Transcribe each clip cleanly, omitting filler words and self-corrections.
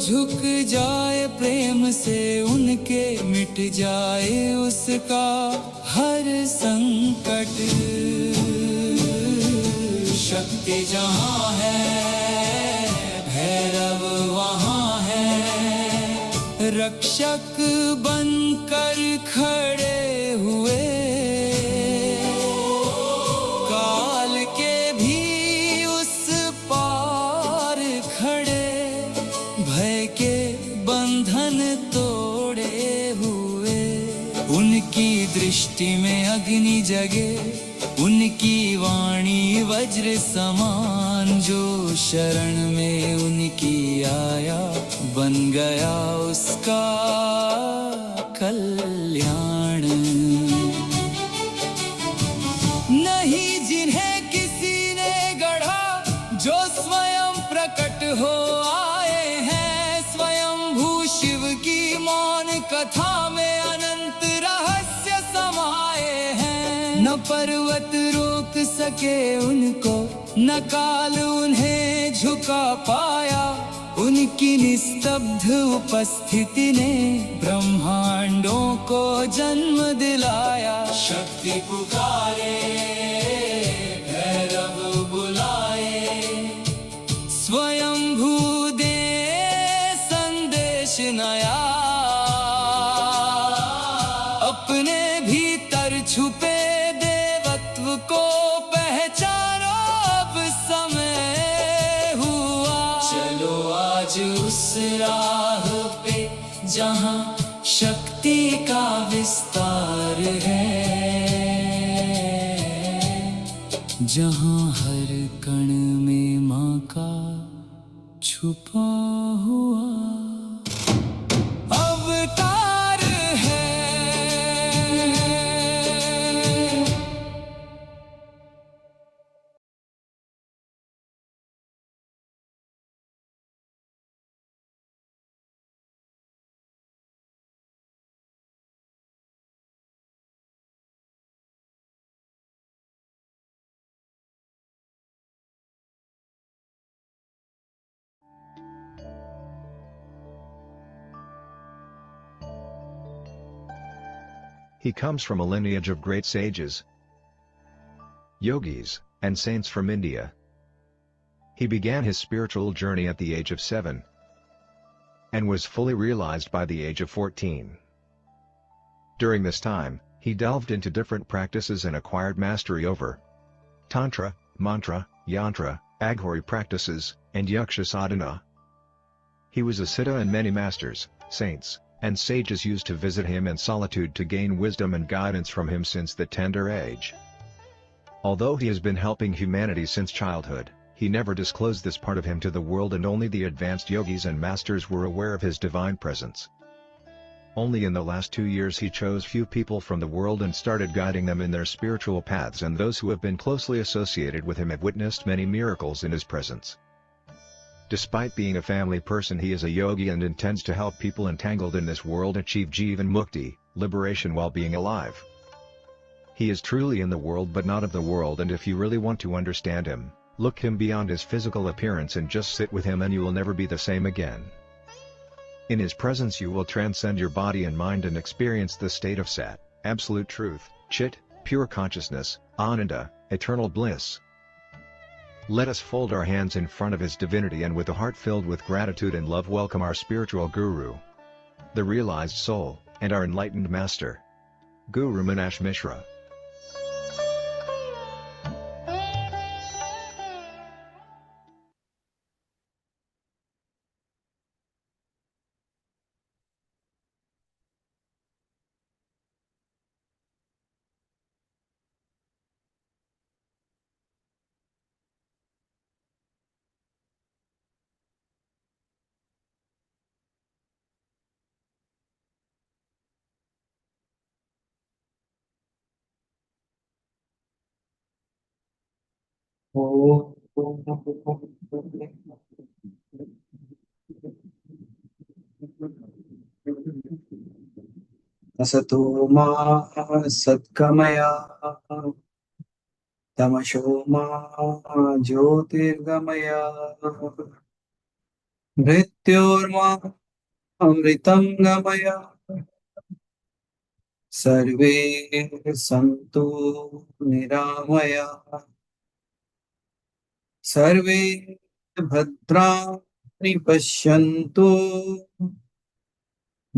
झुक जाए प्रेम से उनके, मिट जाए उसका हर संकट। शक्ति जहाँ है भैरव वहाँ है, रक्षक बनकर खड़े हुए। काल के भी उस पार खड़े, भय के बंधन तोड़े हुए। उनकी दृष्टि में अग्नि जगे, उनकी वाणी वज्र समान। जो शरण में उनकी आया, बन गया उसका कल्याण। नहीं जिन्हें किसी ने गढ़ा, जो स्वयं प्रकट हो आए हैं। स्वयंभू शिव की मौन कथा में अनंत रहस्य समाये हैं। न पर्वत रोक सके उनको, न काल उन्हें झुका पाया। उनकी निस्तब्ध उपस्थिति ने ब्रह्मांडों को जन्म दिलाया। शक्ति पुकारे भैरव बुलाए, स्वयंभू दे संदेश नया। अपने भीतर छुपे देवत्व को पहचानो, अब समय हुआ। चलो आज उस राह पे जहाँ शक्ति का विस्तार है, जहाँ हर कण में माँ का छुपा हुआ अवतार है। He comes from a lineage of great sages, yogis, and saints from India. He began his spiritual journey at the age of 7 and was fully realized by the age of 14. During this time, he delved into different practices and acquired mastery over Tantra, Mantra, Yantra, Aghori practices, and Yaksha sadhana. He was a siddha, and many masters, saints, and sages used to visit him in solitude to gain wisdom and guidance from him since the tender age. Although he has been helping humanity since childhood, he never disclosed this part of him to the world, and only the advanced yogis and masters were aware of his divine presence. Only in the last 2 years he chose few people from the world and started guiding them in their spiritual paths, and those who have been closely associated with him have witnessed many miracles in his presence. Despite being a family person, he is a yogi and intends to help people entangled in this world achieve Jivan Mukti, liberation while being alive. He is truly in the world but not of the world, and if you really want to understand him, look him beyond his physical appearance and just sit with him, and you will never be the same again. In his presence you will transcend your body and mind and experience the state of Sat, absolute truth, Chit, pure consciousness, Ananda, eternal bliss. Let us fold our hands in front of his divinity and with a heart filled with gratitude and love welcome our spiritual guru, the realized soul, and our enlightened master, Guru Meenakshi Mishra. असतो मा सद्गमय तमसो मा ज्योतिर्गमय मृत्योर्मा अमृतं गमय सर्वे सन्तु निरामया सर्वे भद्राणि पश्यन्तु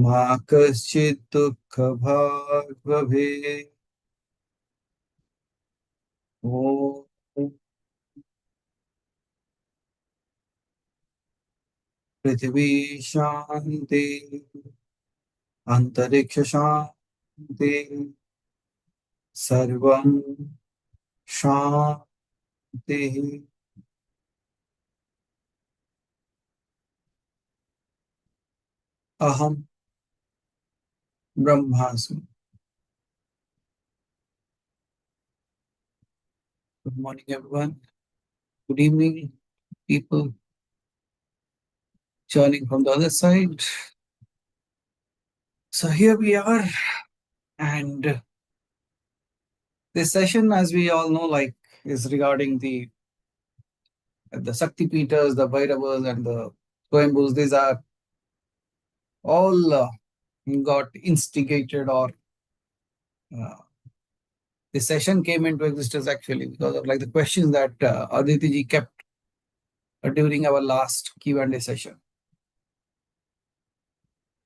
मा कश्चित् दुःखभाग् भवेत्। ॐ पृथिवी शान्ति अंतरिक्ष शान्ति सर्वं शान्तिः। अहं ब्रह्मास्मि। Good morning, everyone. Good evening, people joining from the other side. So here we are, and this session, as we all know, is regarding the Shaktipeethas, the Bhairavas, and the Swayambhus. These are all got instigated, or the session came into existence actually because of the questions that Aditi ji kept during our last Q&A session.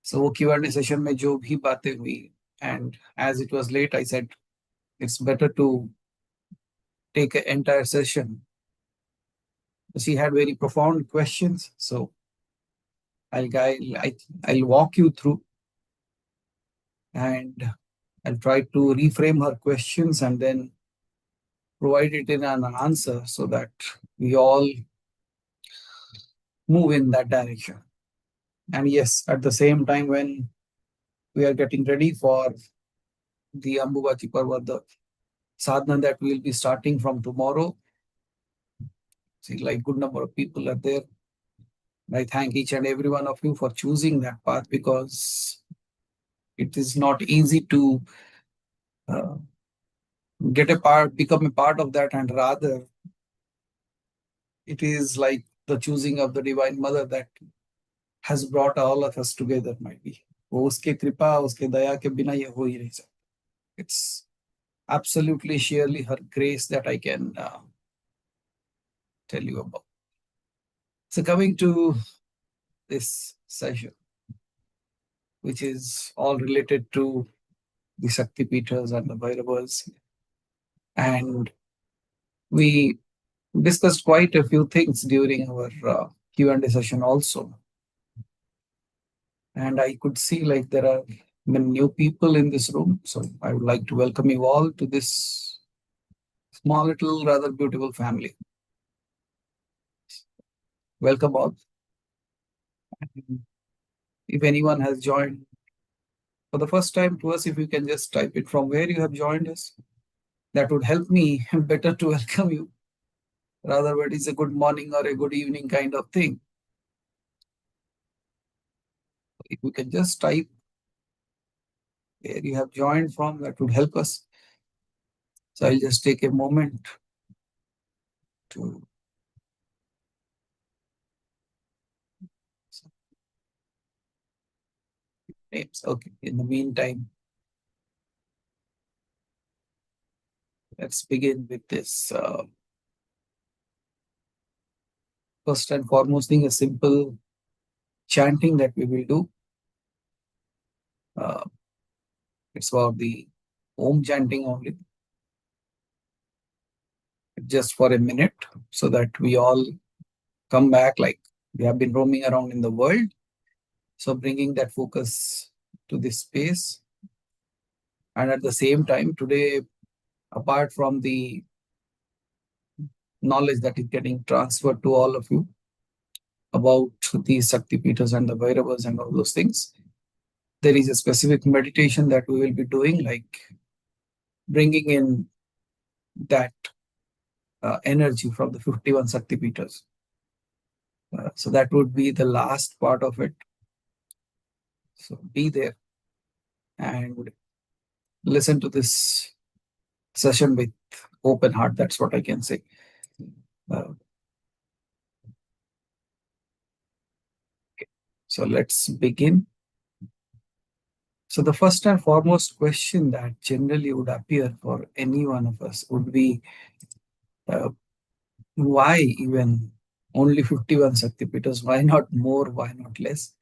So वो Q&A session में जो भी बातें हुई, and as it was late, I said it's better to take an entire session. She had very profound questions, so I'll walk you through, and I'll try to reframe her questions and then provide it in an answer so that we all move in that direction. And yes, at the same time, when we are getting ready for the Ambubachi Parva, the sadhana that we'll be starting from tomorrow, see, good number of people are there. I thank each and every one of you for choosing that path, because it is not easy to become a part of that, and rather it is like the choosing of the Divine Mother that has brought all of us together, might be. वो उसके कृपा उसके दया के बिना ये हो ही नहीं सकता. It's absolutely sheerly her grace that I can tell you about. So coming to this session, which is all related to the Shaktipeethas and the Bhairavas, and we discussed quite a few things during our Q&A session also. And I could see there are many new people in this room. So I would like to welcome you all to this small little rather beautiful family. Welcome all. If anyone has joined for the first time to us, if you can just type it from where you have joined us, that would help me better to welcome you. Rather, whether it's a good morning or a good evening kind of thing. If you can just type where you have joined from, that would help us. So I'll just take a moment to names. Okay, in the meantime, let's begin with this. First and foremost thing, a simple chanting that we will do. It's for the Om chanting only, just for a minute, so that we all come back like we have been roaming around in the world. So bringing that focus to this space. And at the same time, today, apart from the knowledge that is getting transferred to all of you about the Shaktipeethas and the Bhairavas and all those things, there is a specific meditation that we will be doing, like bringing in that energy from the 51 Shaktipeethas. So that would be the last part of it. So be there and listen to this session with open heart. That's what I can say. So let's begin. So the first and foremost question that generally would appear for any one of us would be, why even only 51 Shaktipeethas? Why not more? Why not less?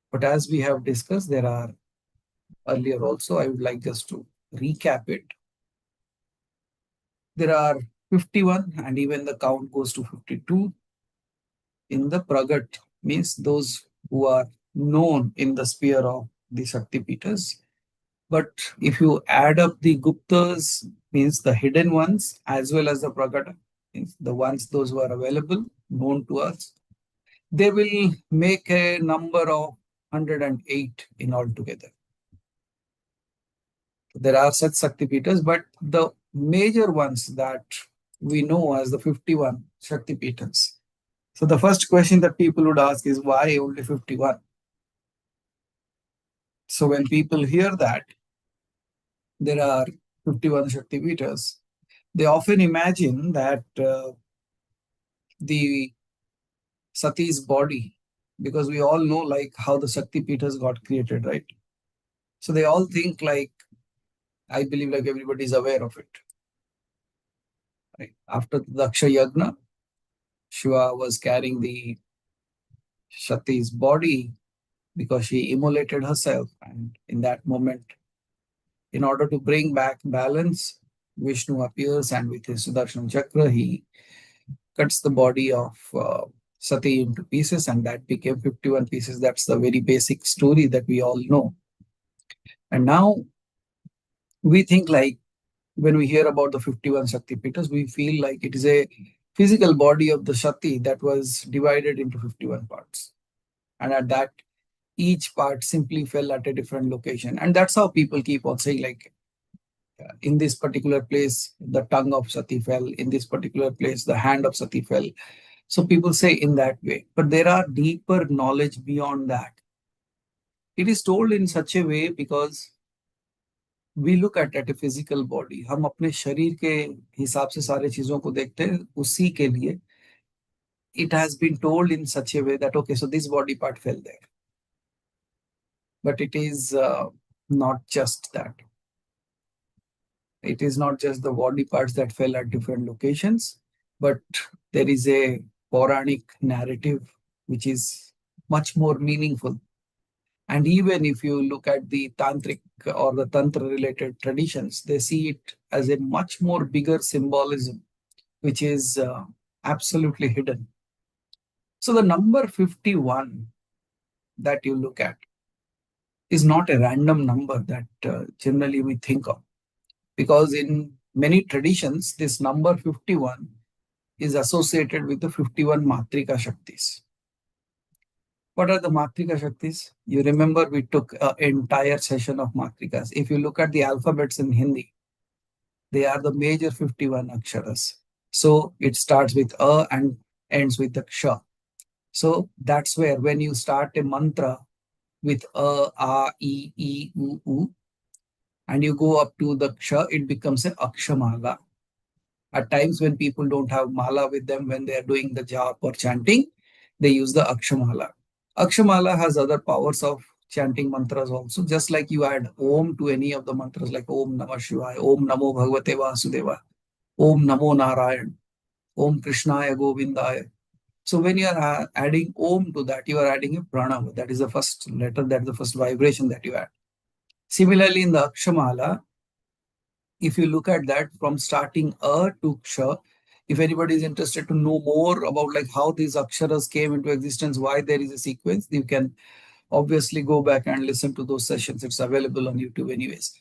But as we have discussed, there are earlier also, I would like just to recap it. There are 51 and even the count goes to 52 in the Pragat, means those who are known in the sphere of the Shaktipeethas. But if you add up the Guptas, means the hidden ones, as well as the Pragata, means the ones those who are available, known to us, they will make a number of 108 in altogether. There are such Shaktipeethas, but the major ones that we know as the 51 Shaktipeethas. So the first question that people would ask is, why only 51? So when people hear that there are 51 Shaktipeethas, they often imagine that the Sati's body, because we all know like how the Shaktipeethas got created, right? So they all think like, I believe like everybody is aware of it. Right? After the Daksha Yagna, Shiva was carrying the Sati's body because she immolated herself. And in that moment, in order to bring back balance, Vishnu appears and with his Sudarshan Chakra, he cuts the body of Sati into pieces, and that became 51 pieces. That's the very basic story that we all know. And now we think like, when we hear about the 51 Shaktipeethas, we feel like it is a physical body of the Shakti that was divided into 51 parts. And at that, each part simply fell at a different location. And that's how people keep on saying like, in this particular place, the tongue of Sati fell. In this particular place, the hand of Sati fell. So people say in that way. But there are deeper knowledge beyond that. It is told in such a way because we look at a physical body. हम अपने शरीर के हिसाब से सारे चीजों को देखते हैं, उसी के लिए it has been told in such a way that, okay, so this body part fell there. But it is not just that. It is not just the body parts that fell at different locations, but there is a Puranic narrative which is much more meaningful. And even if you look at the Tantric or the Tantra related traditions, they see it as a much more bigger symbolism, which is absolutely hidden. So the number 51 that you look at is not a random number that generally we think of. Because in many traditions, this number 51 is associated with the 51 Matrika Shaktis. What are the Matrika Shaktis? You remember we took an entire session of Matrikas. If you look at the alphabets in Hindi, they are the major 51 aksharas. So it starts with A and ends with the Ksha. So that's where when you start a mantra with A, I, U, U, and you go up to the Ksha, it becomes an Akshamala. At times when people don't have mala with them, when they are doing the jap or chanting, they use the Akshamala. Akshamala has other powers of chanting mantras also. Just like you add Om to any of the mantras like Om Namah Shivaya, Om Namo Bhagavate Vasudeva, Om Namo Narayan, Om Krishnaya Govindaya. So when you are adding Om to that, you are adding a pranava. That is the first letter, that is the first vibration that you add. Similarly, in the Akshamala, if you look at that from starting A to Ksha, if anybody is interested to know more about like how these aksharas came into existence, why there is a sequence, you can obviously go back and listen to those sessions. It's available on YouTube anyways.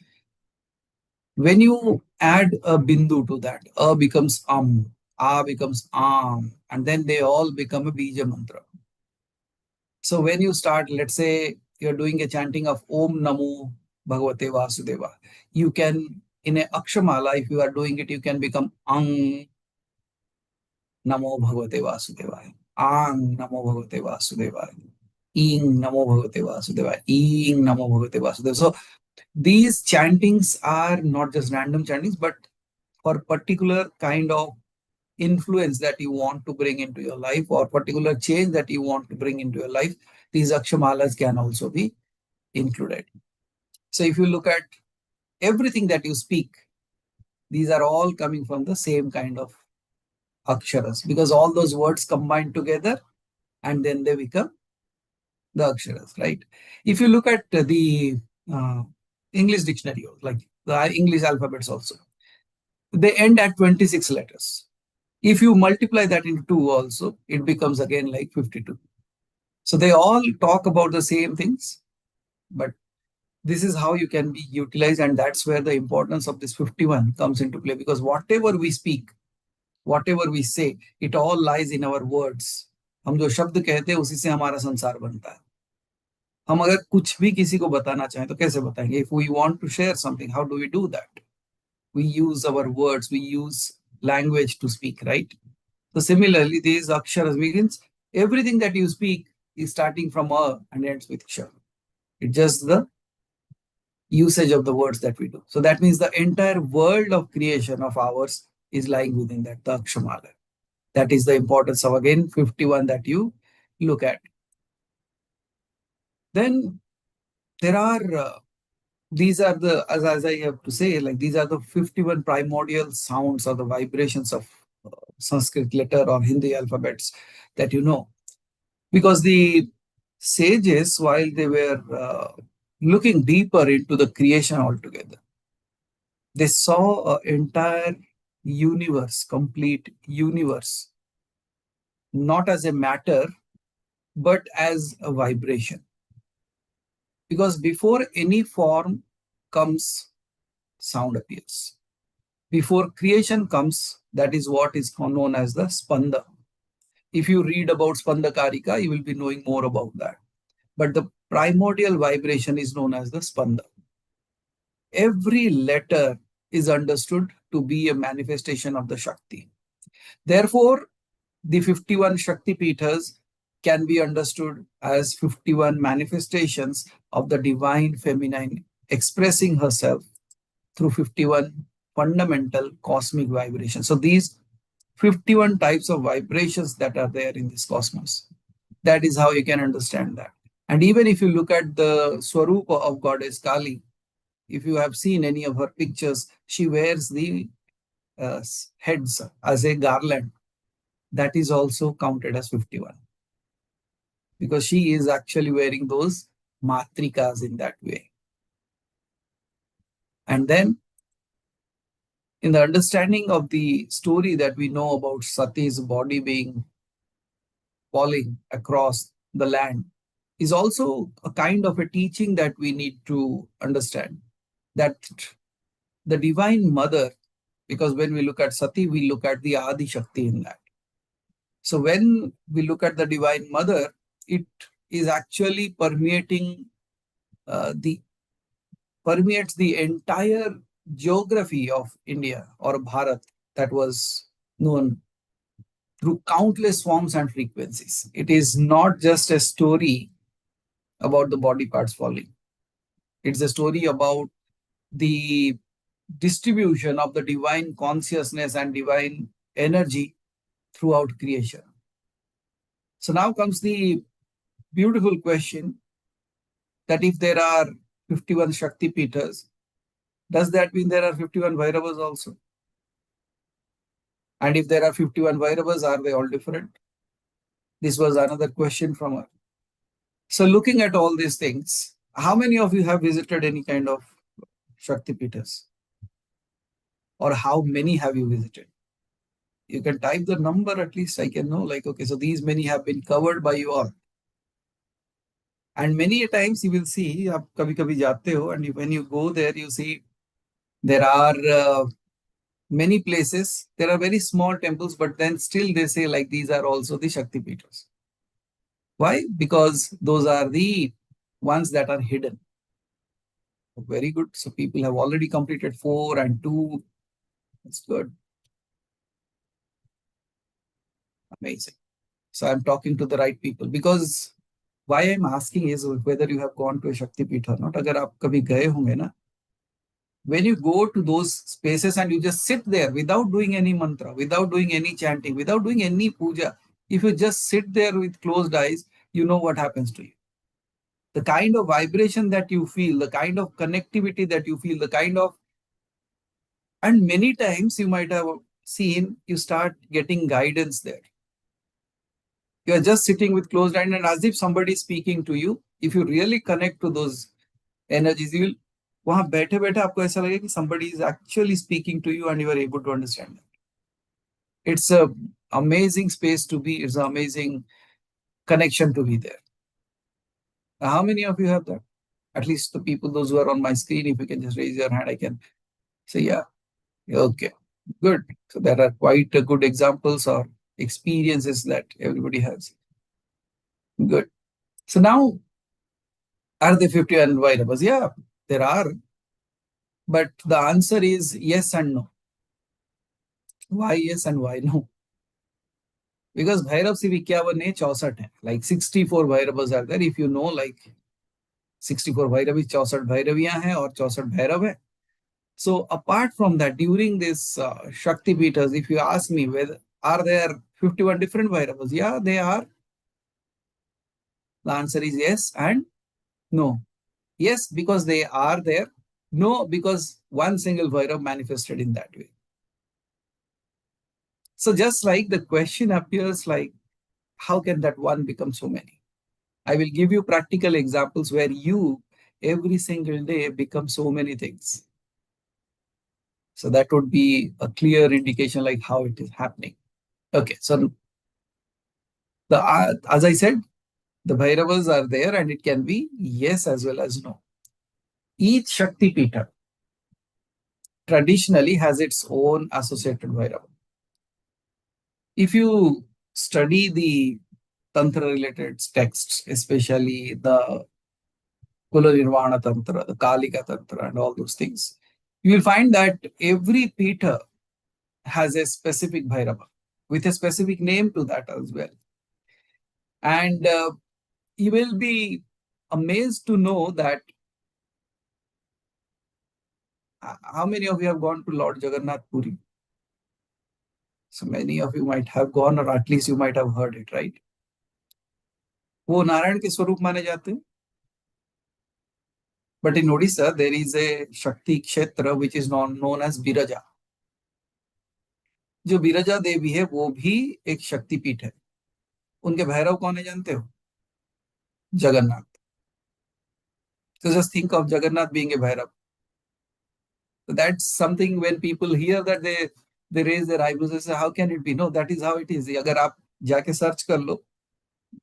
When you add a bindu to that, A becomes A becomes and then they all become a bija mantra. So when you start, let's say you're doing a chanting of Om Namo Bhagavate Vasudeva, you can, in a Akshamala, if you are doing it, you can become Ang Namo Bhagavate Vasudevaya, Ang Namo Bhagavate Vasudevaya, Ing Namo Bhagavate Vasudevaya, Ing Namo Bhagavate Vasudevaya. So these chantings are not just random chantings, but for particular kind of influence that you want to bring into your life or particular change that you want to bring into your life, these akshamalas can also be included. So if you look at everything that you speak, these are all coming from the same kind of aksharas, because all those words combine together and then they become the aksharas, right? If you look at the English dictionary, like the English alphabets also, they end at 26 letters. If you multiply that into 2 also, it becomes again like 52. So they all talk about the same things, but this is how you can be utilized, and that's where the importance of this 51 comes into play, because whatever we speak, whatever we say, it all lies in our words. हम जो शब्द कहते हैं उसी से हमारा संसार बनता है. हम अगर कुछ भी किसी को बताना चाहें तो कैसे बताएंगे? If we want to share something, how do we do that? We use our words, we use language to speak, right? So similarly, these aksharas means everything that you speak is starting from a and ends with kshar. It's just the usage of the words that we do. So that means the entire world of creation of ours is lying within that, the akshamala. That is the importance of, again, 51 that you look at. Then there are, these are the, as I have to say, like these are the 51 primordial sounds or the vibrations of Sanskrit letter or Hindi alphabets that you know. Because the sages, while they were looking deeper into the creation altogether, they saw an entire universe, complete universe, not as a matter, but as a vibration. Because before any form comes, sound appears. Before creation comes, that is what is known as the spanda. If you read about Spanda Karika, you will be knowing more about that. But the primordial vibration is known as the spanda. Every letter is understood to be a manifestation of the Shakti. Therefore, the 51 Shaktipeethas can be understood as 51 manifestations of the divine feminine expressing herself through 51 fundamental cosmic vibrations. So these 51 types of vibrations that are there in this cosmos, that is how you can understand that. And even if you look at the Swarupa of Goddess Kali, if you have seen any of her pictures, she wears the heads as a garland. That is also counted as 51. Because she is actually wearing those matrikas in that way. And then, in the understanding of the story that we know about Sati's body being falling across the land, is also a kind of a teaching that we need to understand. That the Divine Mother, because when we look at Sati, we look at the Adi Shakti in that. So when we look at the Divine Mother, it is actually permeating permeates the entire geography of India or Bharat that was known through countless forms and frequencies. It is not just a story about the body parts falling. It's a story about the distribution of the divine consciousness and divine energy throughout creation. So now comes the beautiful question that if there are 51 Shaktipeethas, does that mean there are 51 Bhairavas also? And if there are 51 Bhairavas, are they all different? This was another question from her. So looking at all these things, how many of you have visited any kind of Shaktipeethas? Or how many have you visited? You can type the number, at least I can know, like, okay, so these many have been covered by you all. And many a times you will see, आप कभी कभी जाते हो, and when you go there, you see there are many places, there are very small temples, but then still they say like these are also the Shaktipeethas. Why? Because those are the ones that are hidden. Very good. So people have already completed 4 and 2. That's good. Amazing. So I'm talking to the right people, because why I'm asking is whether you have gone to a Shaktipeeth or not. Agar aap kabhi gaye honge na, when you go to those spaces and you just sit there without doing any mantra, without doing any chanting, without doing any puja, if you just sit there with closed eyes, you know what happens to you. the kind of vibration that you feel, the kind of connectivity that you feel, the kind of, and many times you might have seen, you start getting guidance there. You are just sitting with closed eyes and as if somebody is speaking to you. If you really connect to those energies, you will, वहां बैठे बैठे आपको ऐसा लगेगा कि somebody is actually speaking to you and you are able to understand that. It's a amazing space to be. It's an amazing connection to be there. How many of you have that? At least the people, those who are on my screen, if you can just raise your hand, I can say, yeah, okay, good. So there are quite good examples or experiences that everybody has. Good. So now, are there 51 Bhairavas? Yeah, there are. But the answer is yes and no. Why yes and why no? Because Bhairav Siv 51 64 hai. Like 64 Bhairavas are there. If you know, like 64 Bhairavi, 64 Bhairaviyan hai aur 64 Bhairav hai. So apart from that, during this Shaktipeethas, if you ask me whether are there 51 different Bhairavas? Yeah, they are. The answer is yes and no. Yes, because they are there. No, because one single Bhairav manifested in that way. So just like the question appears like, how can that one become so many? I will give you practical examples where you every single day become so many things. So that would be a clear indication like how it is happening. Okay, so as I said, the Bhairavas are there and it can be yes as well as no. Each Shakti Peetha traditionally has its own associated Bhairava. If you study the Tantra related texts, especially the Kula Nirvana Tantra, the Kalika Tantra, and all those things, you will find that every Peetha has a specific Bhairava with a specific name to that as well. And you will be amazed to know that how many of you have gone to Lord Jagannath Puri? So many of you might have gone, or at least you might have heard it, right? वो नारायण के स्वरूप माने जाते हैं. But in Odisha, there is a Shakti Kshetra which is known as Biraja. जो बिरजा देवी है वो भी एक शक्तिपीठ है. उनके भैरव कौन है जानते हो? Jagannath. So just think of Jagannath being a Bhairav. So that's something when people hear that they raise their eyebrows and say, how can it be? No, that is how it is. अगर आप जाके search कर लो,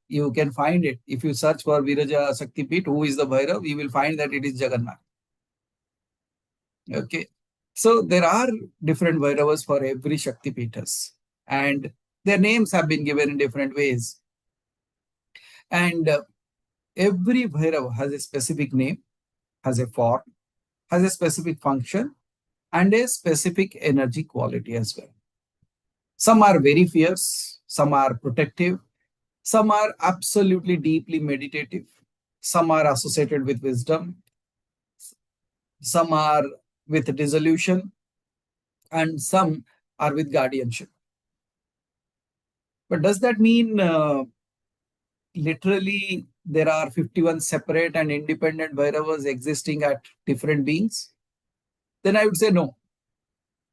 you can find it. If you search for Viraja Shaktipeeth, who is the Bhairav, you will find that it is Jagannath. Okay. So there are different Bhairavas for every Shaktipeethas. And their names have been given in different ways. And every Bhairava has a specific name, has a form, has a specific function, and a specific energy quality as well. Some are very fierce, some are protective, some are absolutely deeply meditative, some are associated with wisdom, some are with dissolution, and some are with guardianship. But does that mean literally there are 51 separate and independent Bhairavas existing at different beings? Then I would say no.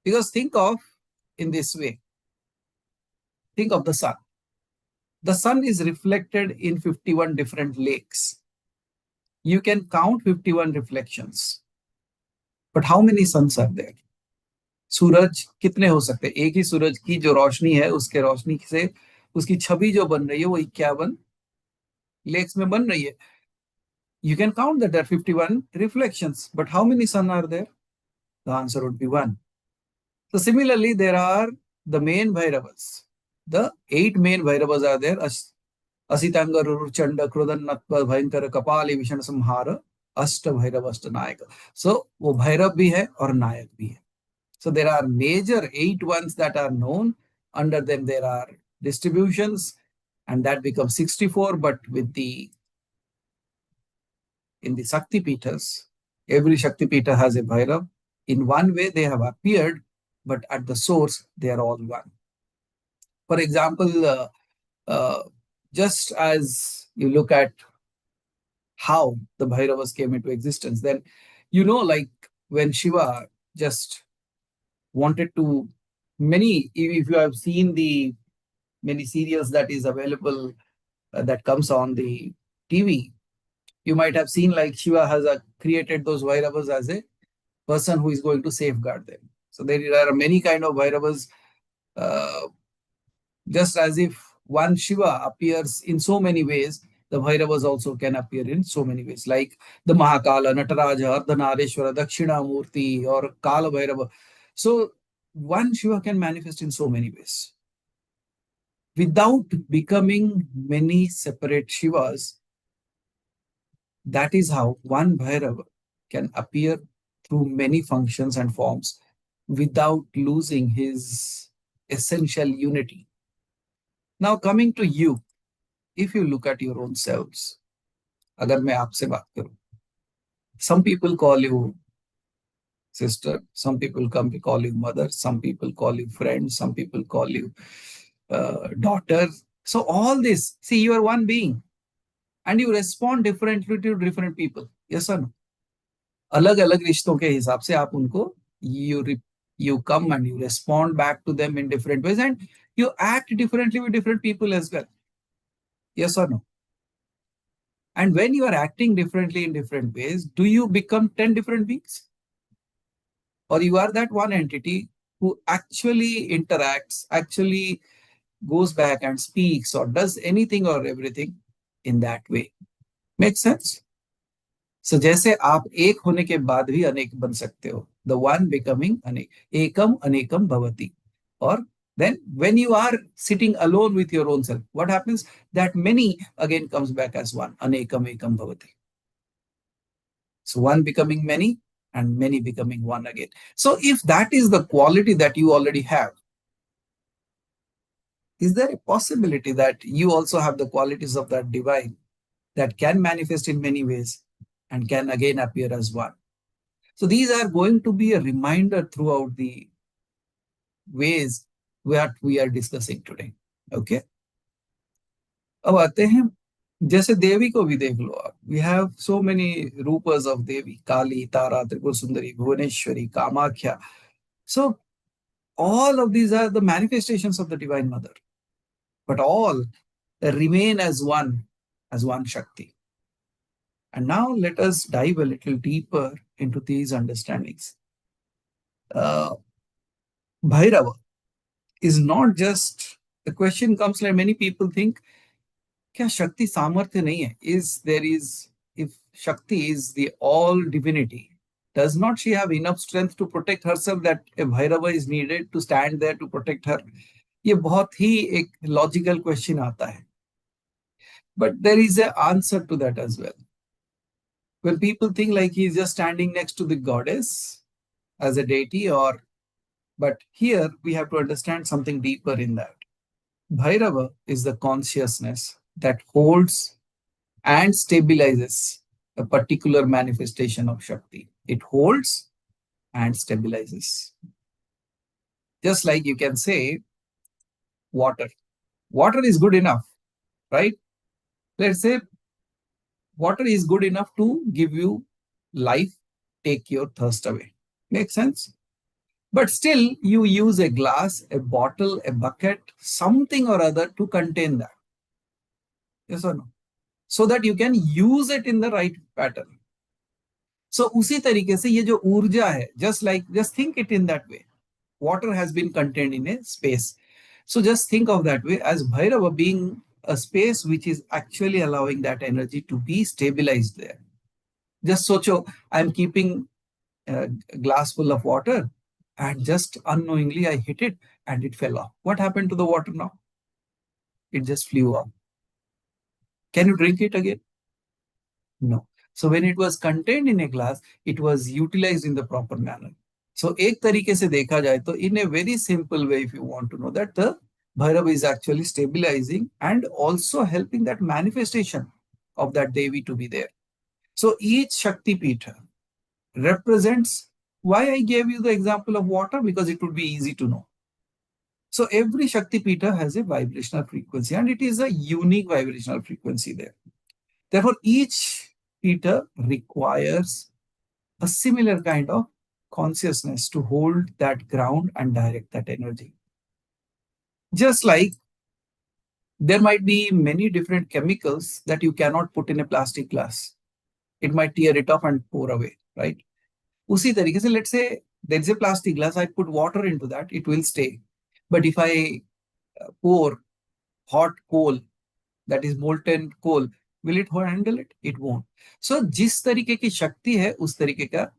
Because think of in this way. Think of the sun. The sun is reflected in 51 different lakes. You can count 51 reflections. But how many suns are there? सूरज कितने हो सकते हैं? एक ही सूरज की जो रोशनी है उसके रोशनी से उसकी छवि जो बन रही है वो 51 लेक्स में बन रही है. You can count that there are 51 reflections, but how many sun are there? The answer would be 1. So similarly, there are the main Bhairavas. The 8 main Bhairavas are there. Asitanga Ruru Chanda Krudan Natpa Bhayankara Kapali Vishana Samhara Ashta Bhairava Ashta Nayaka. So वो भैरव भी है और नायक भी है. So there are major 8 ones that are known. Under them there are distributions, and that becomes 64. But with in the Shakti Peethas, every Shakti Peetha has a Bhairav. In one way they have appeared, but at the source they are all one. For example, just as you look at how the Bhairavas came into existence. Then, like when Shiva just wanted to, if you have seen the many serials that is available, that comes on the TV, you might have seen like Shiva has created those Bhairavas as a person who is going to safeguard them. So there are many kind of Bhairavas, uh, just as if one Shiva appears in so many ways, the Bhairavas also can appear in so many ways, like the Mahakala, Nataraja, Ardhanarishwara, Dakshinamurti, or Kala Bhairava. So one Shiva can manifest in so many ways. Without becoming many separate Shivas, that is how one Bhairava can appear through many functions and forms without losing his essential unity. Now, coming to you, if you look at your own selves, अगर मैं आपसे बात करूं, some people call you sister, some people call you mother, some people call you friend, some people call you daughter. So all this, see, you are one being and you respond differently to different people. Yes or no? अलग अलग रिश्तों के हिसाब से आप उनको you come and you respond back to them in different ways, and you act differently with different people as well. Yes or no? And when you are acting differently in different ways, do you become 10 different beings? Or you are that one entity who actually interacts, actually goes back and speaks or does anything or everything in that way? Makes sense? So जैसे आप एक होने के बाद भी अनेक बन सकते हो, the one becoming अनेक, एकम अनेकम भवति. Or then when you are sitting alone with your own self, what happens? That many again comes back as one, anekam ekam bhavati. So one becoming many and many becoming one again. So if that is the quality that you already have, is there a possibility that you also have the qualities of that divine that can manifest in many ways and can again appear as one? So these are going to be a reminder throughout the ways what we are discussing today. Okay. अब आते हैं, जैसे देवी को भी देख लो आप, we have so many रूपर्स of Devi, Kali, Tara, Tripura Sundari, Bhuvaneshwari, Kamakhya. So all of these are the manifestations of the divine mother, but all remain as one Shakti. And now let us dive a little deeper into these understandings. Bhairava is not just, the question comes like many people think, क्या शक्ति सामर्थ्य नहीं है? If Shakti is the all divinity, does not she have enough strength to protect herself that a Bhairava is needed to stand there to protect her? ये बहुत ही एक logical question आता है. But there is an answer to that as well. When people think like he is just standing next to the goddess as a deity, but here we have to understand something deeper in that. Bhairava is the consciousness that holds and stabilizes a particular manifestation of Shakti. It holds and stabilizes. Just like you can say water. Water is good enough, right? Let's say water is good enough to give you life, take your thirst away. Makes sense? But still, you use a glass, a bottle, a bucket, something or other to contain that. Yes or no? So that you can use it in the right pattern. So उसी तरीके से ये जो ऊर्जा है, just think it in that way. Water has been contained in a space. So just think of that way as Bhairava being a space which is actually allowing that energy to be stabilized there. Just socho, I'm keeping a glass full of water and just unknowingly I hit it and it fell off. What happened to the water now? It just flew off. Can you drink it again? No. So when it was contained in a glass, it was utilized in the proper manner. So एक तरीके से देखा जाए तो in a very simple way, if you want to know that, the Bhairava is actually stabilizing and also helping that manifestation of that Devi to be there. So each Shaktipeetha represents, why I gave you the example of water, because it would be easy to know. So every Shaktipeetha has a vibrational frequency and it is a unique vibrational frequency there. Therefore, each Shaktipeeta requires a similar kind of consciousness to hold that ground and direct that energy. Just like there might be many different chemicals that you cannot put in a plastic glass. It might tear it off and pour away, right? उसी तरीके से let's say there is a plastic glass, I put water into that, it will stay. But if I pour hot coal, that is molten coal, will it handle it? It won't. So जिस तरीके की शक्ति है उस तरीके का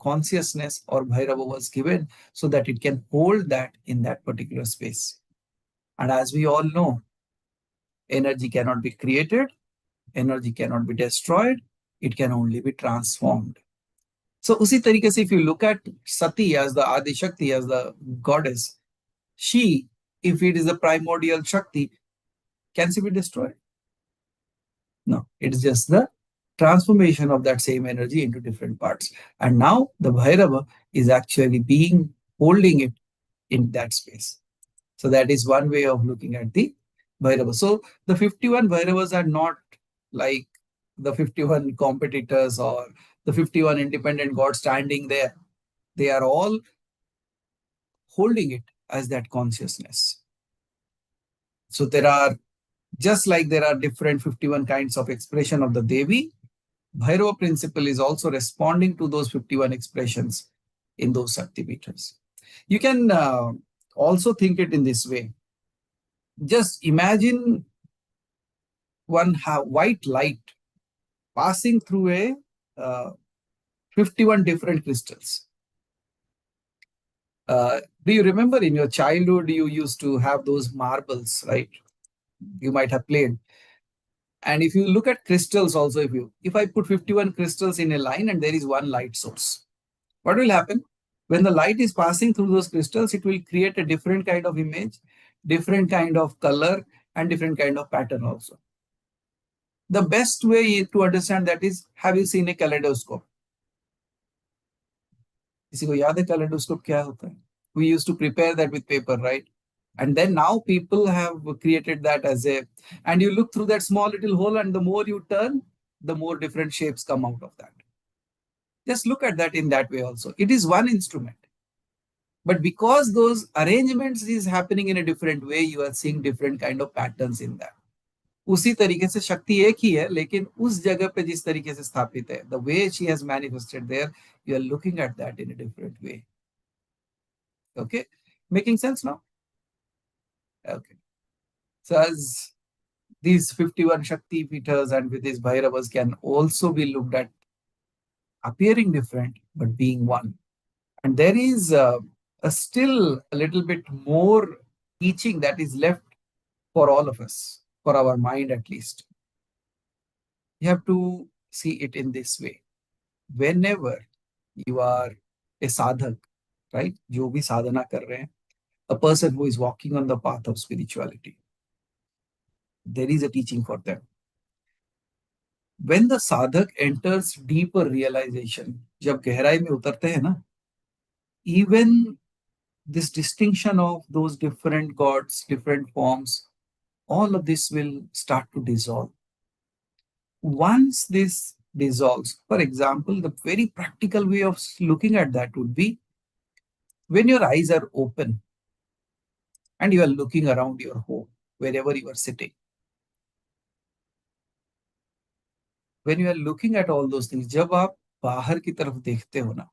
consciousness or Bhairava was given so that it can hold that in that particular space. And as we all know, energy cannot be created, energy cannot be destroyed, it can only be transformed. So usi tarike se if you look at Sati as the Adi Shakti, as the goddess, she, if it is the primordial Shakti, can she be destroyed? No, it's just the transformation of that same energy into different parts. And now the Bhairava is actually being holding it in that space. So that is one way of looking at the Bhairava. So the 51 Bhairavas are not like the 51 competitors or the 51 independent gods standing there. They are all holding it as that consciousness. So there are, just like there are different 51 kinds of expression of the Devi, Bhairava principle is also responding to those 51 expressions in those Shaktipeethas. You can also think it in this way. Just imagine one white light passing through a 51 different crystals. Do you remember in your childhood, you used to have those marbles, right? You might have played. And if you look at crystals also, if I put 51 crystals in a line and there is one light source, what will happen? When the light is passing through those crystals, it will create a different kind of image, different kind of color, and different kind of pattern also. The best way to understand that is, have you seen a kaleidoscope? किसी को याद है kaleidoscope क्या होता है? We used to prepare that with paper, right? And then now people have created that as a, and you look through that small little hole and the more you turn, the more different shapes come out of that. Just look at that in that way also. It is one instrument. But because those arrangements is happening in a different way, you are seeing different kind of patterns in that. उसी तरीके से शक्ति एक ही है, लेकिन उस जगह पे जिस तरीके से स्थापित है, the way she has manifested there, you are looking at that in a different way. Okay, making sense now? Okay. So as these 51 Shakti Peethas and with these Bhairavas can also be looked at appearing different, but being one. And there is still a little bit more teaching that is left for all of us, for our mind at least. You have to see it in this way. Whenever you are a sadhak, right? जो भी साधना कर रहे हैं, a person who is walking on the path of spirituality, there is a teaching for them. When the sadhak enters deeper realization, जब गहराई में उतरते हैं ना, even this distinction of those different gods, different forms, all of this will start to dissolve. Once this dissolves, for example, the very practical way of looking at that would be when your eyes are open and you are looking around your home, wherever you are sitting. When you are looking at all those things, जब आप बाहर की तरफ देखते हो ना,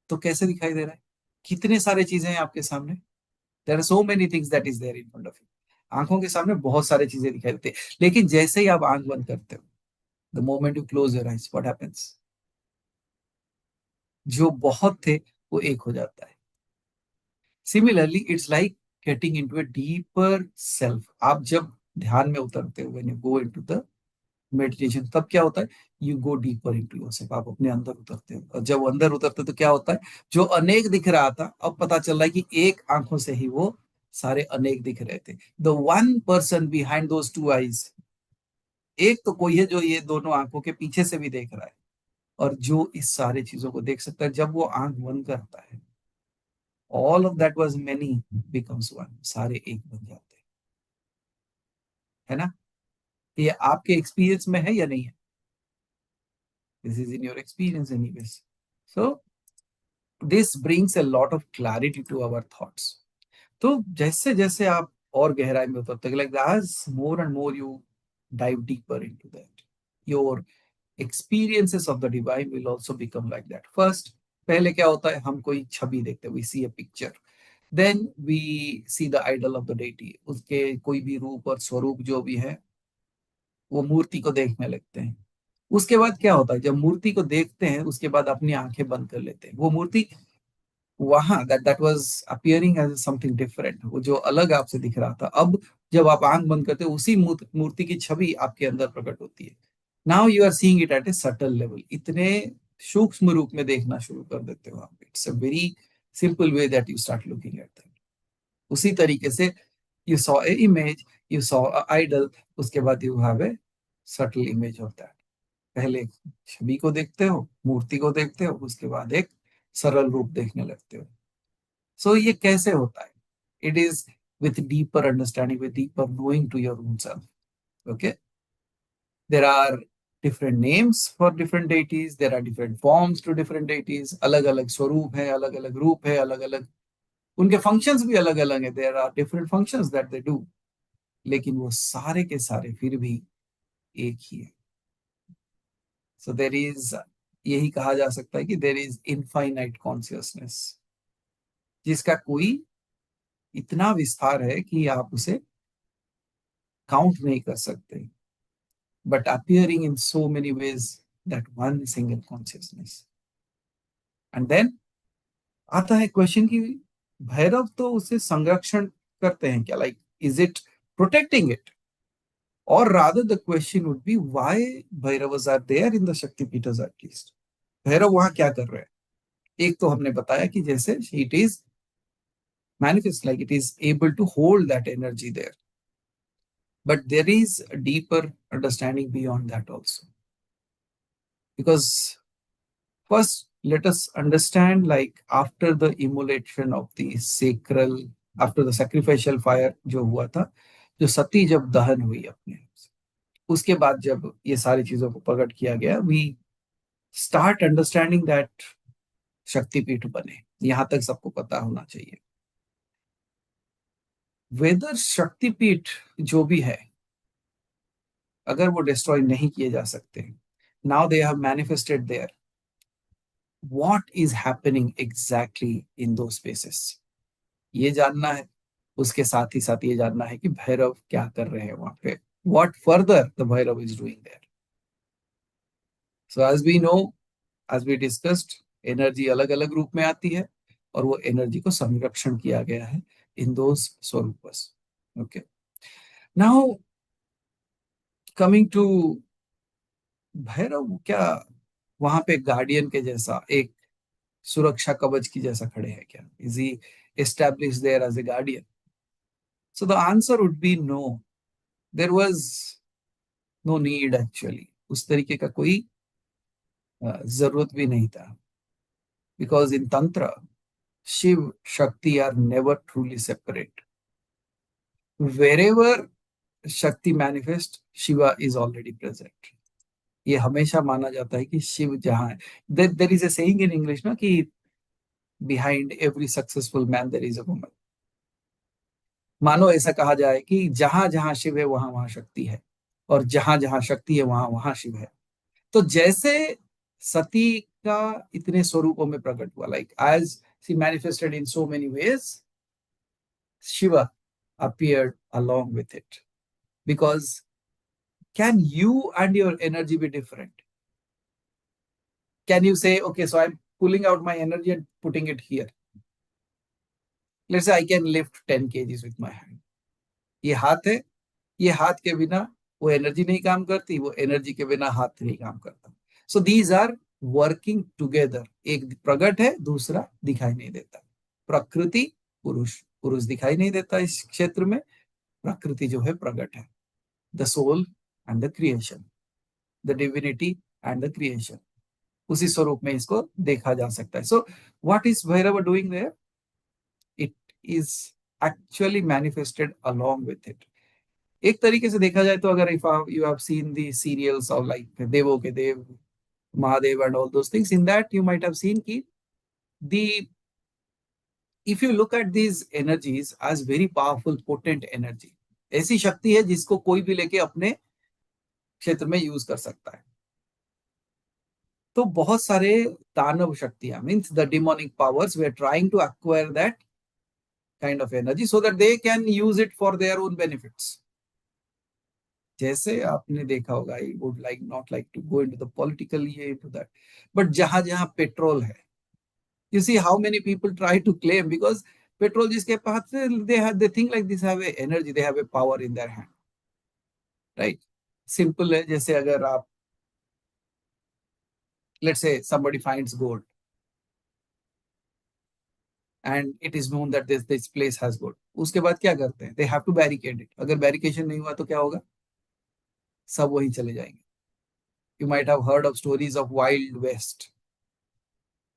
तो कैसे दिखाई दे रहा है? कितने सारे चीजें हैं आपके सामने? There are so many things that is there in front of you. आंखों के सामने बहुत सारे चीजें दिखाई देती है, लेकिन जैसे ही आप आंख बंद करते हो, the moment you close your eyes, what happens? जो बहुत थे वो एक हो जाता है. Similarly, it's like getting into a deeper self. आप जब ध्यान में उतरते हो, when you go into the meditation, तब क्या होता है? You go deeper into yourself. आप अपने अंदर उतरते हो, और जब अंदर उतरते हो तो क्या होता है? जो अनेक दिख रहा था, अब पता चल रहा है कि एक आंखों से ही वो सारे अनेक दिख रहे थे. The one person behind those two eyes, एक तो कोई है जो ये दोनों आंखों के पीछे से भी देख रहा है, और जो इस सारे चीजों को देख सकता है. जब वो आंख बंद करता है, all of that was many becomes one. सारे एक बन जाते हैं, है ना? ये आपके एक्सपीरियंस में है या नहीं है? This is in your experience anyways. So this brings a lot of clarity to our thoughts. तो जैसे जैसे आप और गहराई में उतरते हैं, like as more and more you dive deeper into that, your experiences of the divine will also become like that. First, पहले क्या होता है, हम कोई छवि देखते हैं, we see a picture, then we see the idol of the deity, उसके कोई भी रूप और स्वरूप जो भी है वो मूर्ति को देखने लगते हैं. उसके बाद क्या होता है, जब मूर्ति को देखते हैं उसके बाद अपनी आंखें बंद कर लेते हैं. वो मूर्ति वहां that was appearing as something different, वो जो अलग आपसे दिख रहा था, अब जब आप आंख बंद करते हो उसी मूर्ति की छवि आपके अंदर प्रकट होती है. Now you are seeing it at a subtle level, इतने सूक्ष्म रूप में देखना शुरू कर देते हो आप. It's a very simple way that you start looking at that. उसी तरीके से you saw a image, you saw a idol, उसके बाद you have a subtle image of that. पहले छवि को देखते हो, मूर्ति को देखते हो, उसके बाद एक सरल रूप देखने लगते हो. सो ये कैसे होता है? It is with deeper understanding, with deeper knowing to your own self. Okay, there are different names for different deities, there are different forms to different deities. अलग अलग स्वरूप है, अलग अलग रूप है, अलग अलग उनके फंक्शंस भी अलग अलग है. there are different functions that they do, लेकिन वो सारे के सारे फिर भी एक ही है. So there is, यही कहा जा सकता है कि there is infinite consciousness, जिसका कोई इतना विस्तार है कि आप उसे काउंट नहीं कर सकते, but appearing in so many ways that one single consciousness. And then आता है क्वेश्चन कि भैरव तो उसे संरक्षण करते हैं क्या, like is it protecting it, or rather the question would be why Bhairavas are there in the Shaktipeethas at least. Bhairav वहां क्या कर रहे हैं? एक तो हमने बताया कि जैसे it is manifest, like it is able to hold that energy there, but there is a deeper understanding beyond that also. Because first let us understand, like after the immolation of the sacral, after the sacrificial fire जो हुआ था, जो सती जब दहन हुई अपने, उसके बाद जब ये सारी चीजों को प्रकट किया गया, वी स्टार्ट अंडरस्टैंडिंग दैट शक्तिपीठ बने. यहां तक सबको पता होना चाहिए. वेदर शक्तिपीठ जो भी है, अगर वो डिस्ट्रॉय नहीं किए जा सकते, now they have manifested there, what is happening exactly in दो स्पेसेस, ये जानना है. उसके साथ ही साथ ये जानना है कि भैरव क्या कर रहे हैं वहां पे, what further the Bhairav is doing there. So as we know, as we discussed, energy अलग अलग रूप में आती है और वो एनर्जी को संरक्षण किया गया है इन दो स्वरूपस. Okay, now coming to Bhairav, क्या वहां पे गार्डियन के जैसा, एक सुरक्षा कवच की जैसा खड़े हैं क्या? Is he establish there as a guardian? So the answer would be no. There was no need actually, उस तरीके का कोई जरूरत भी नहीं था. Because in tantra Shiv Shakti are never truly separate. wherever Shakti manifest, Shiva is already present. ये हमेशा माना जाता है कि शिव जहां है, there is a saying in English ना कि behind every successful man there is a woman. मानो ऐसा कहा जाए कि जहां जहां शिव है वहां वहां शक्ति है, और जहां जहां शक्ति है वहां वहां शिव है. तो जैसे सती का इतने स्वरूपों में प्रकट हुआ, like as she manifested in so many ways, Shiva appeared along with it. Because can you and your energy be different? Can you say, okay, so I'm pulling out my energy and putting it here? Let's say I can lift 10 kgs with my hand. ये हाथ है, ये हाथ के बिना वो energy नहीं काम करती, वो एनर्जी के बिना हाथ नहीं काम करता. So these are working together. एक प्रकट है, दूसरा दिखाई नहीं देता. प्रकृति, पुरुष. पुरुष दिखाई नहीं देता इस क्षेत्र में, प्रकृति जो है प्रकट है. The soul and the creation, the divinity and the creation, उसी स्वरूप में इसको देखा जा सकता है. So what is Bhairav doing there? It is actually manifested along with it. एक तरीके से देखा जाए तो, अगर if you have seen the serials of like देवों के देव, Mahadev and all those things. In that you might have seen ki if you look at these energies as very powerful, potent energy, ऐसी शक्ति है जिसको कोई भी लेके अपने क्षेत्र में यूज कर सकता है. तो बहुत सारे दानव शक्तियां, means the demonic powers, we are trying to acquire that kind of energy so that they can use it for their own benefits. जैसे आपने देखा होगा, I would like not like to go into the political ये into that, but जहां जहां petrol है, you see how many people try to claim because petrol जिसके पास है, they think like this have a energy, they have a power in their hand, right? Simple है, जैसे अगर आप let's say somebody finds gold and it is known that this place has gold, उसके बाद क्या करते हैं? They have to barricade it. अगर बैरिकेशन नहीं हुआ तो क्या होगा? सब वहीं चले जाएंगे. You might have heard of stories of Wild West,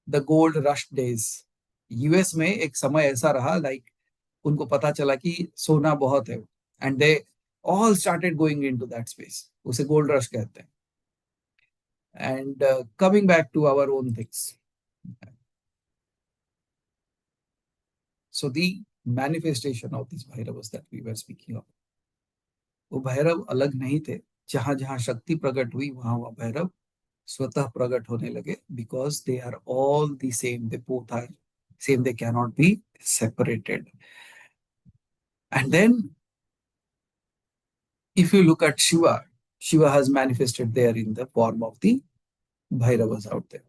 the gold rush days. US में एक समय ऐसा रहा, लाइक उनको पता चला कि सोना बहुत है, and they all started going into that space. उसे गोल्ड रश कहते हैं. And coming back to our own things, so the manifestation of these Bhairavas that we were speaking of, वो भैरव अलग नहीं थे. जहां जहां शक्ति प्रकट हुई वहां वहां भैरव स्वतः प्रकट होने लगे, because they are all the same, they both are same, they cannot be separated. And then if you look at Shiva has manifested there in the form of the Bhairavas out there.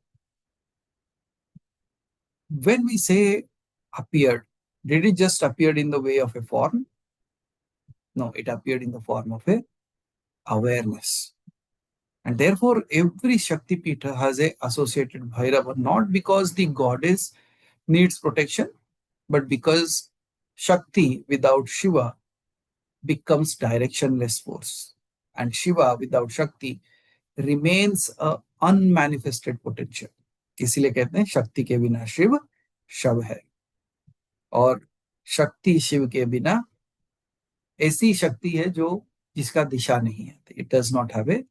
When we say appeared, did it just appear in the way of a form? No, it appeared in the form of a awareness. And therefore, every Shaktipeetha has a associated Bhairava, not because the goddess needs protection, but because Shakti without Shiva becomes directionless force. And Shiva without Shakti remains a unmanifested potential. इसीलिए कहते हैं शक्ति के बिना शिव शव है, और शक्ति शिव के बिना ऐसी शक्ति है जो जिसका दिशा नहीं है. It does not have a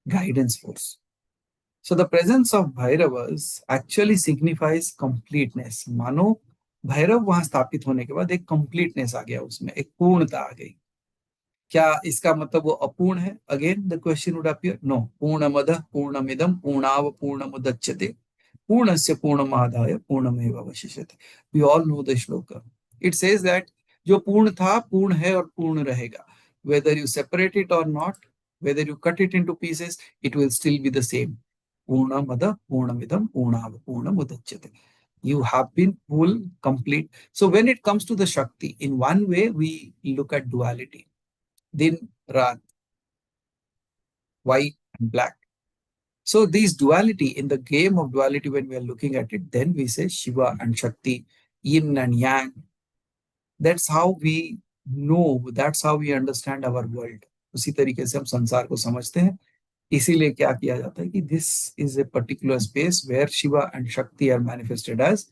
guidance force. So the presence of Bhairavas actually signifies completeness. मानो भैरव वहां स्थापित होने के बाद एक completeness आ गया, उसमें एक पूर्णता आ गई. क्या इसका मतलब वो अपूर्ण है? Again the question would appear, no. पूर्णमदः पूर्णमिदं पूर्णाव पूर्णमुदच्यते पूर्णस्य पूर्णमादाय पूर्णमेवावशिष्यते. We all know the shloka. It says that जो पूर्ण था पूर्ण है और पूर्ण रहेगा. Whether you separate it or not, whether you cut it into pieces, it will still be the same. Purnamada Purnamidam Purnava Purnamudachyate. You have been full, complete. So when it comes to the Shakti, in one way we look at duality. Din, Rat, white and black. So these duality, in the game of duality, when we are looking at it, then we say Shiva and Shakti, yin and yang. That's how we know, that's how we understand our world. उसी तरीके से हम संसार को समझते हैं. इसीलिए क्या किया जाता है कि this is a particular space where Shiva and Shakti are manifested as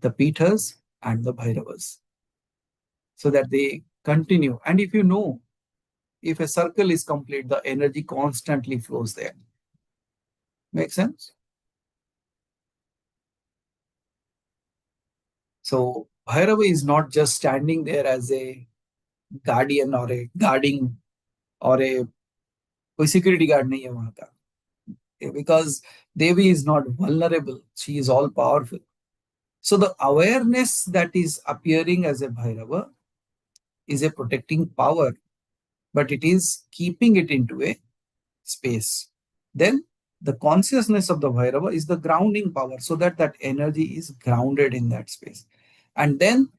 the Pithas and the Bhairavas, so that they continue. And if you know, if a circle is complete, the energy constantly flows there. Make sense? So Bhairava is not just standing there as a guardian or a guarding or a कोई security guard नहीं है वहां का, because Devi is not vulnerable, she is all powerful. So the awareness that is appearing as a Bhairava is a protecting power, but it is keeping it into a space. Then the consciousness of the Bhairava is the grounding power, so that that energy is grounded in that space. And then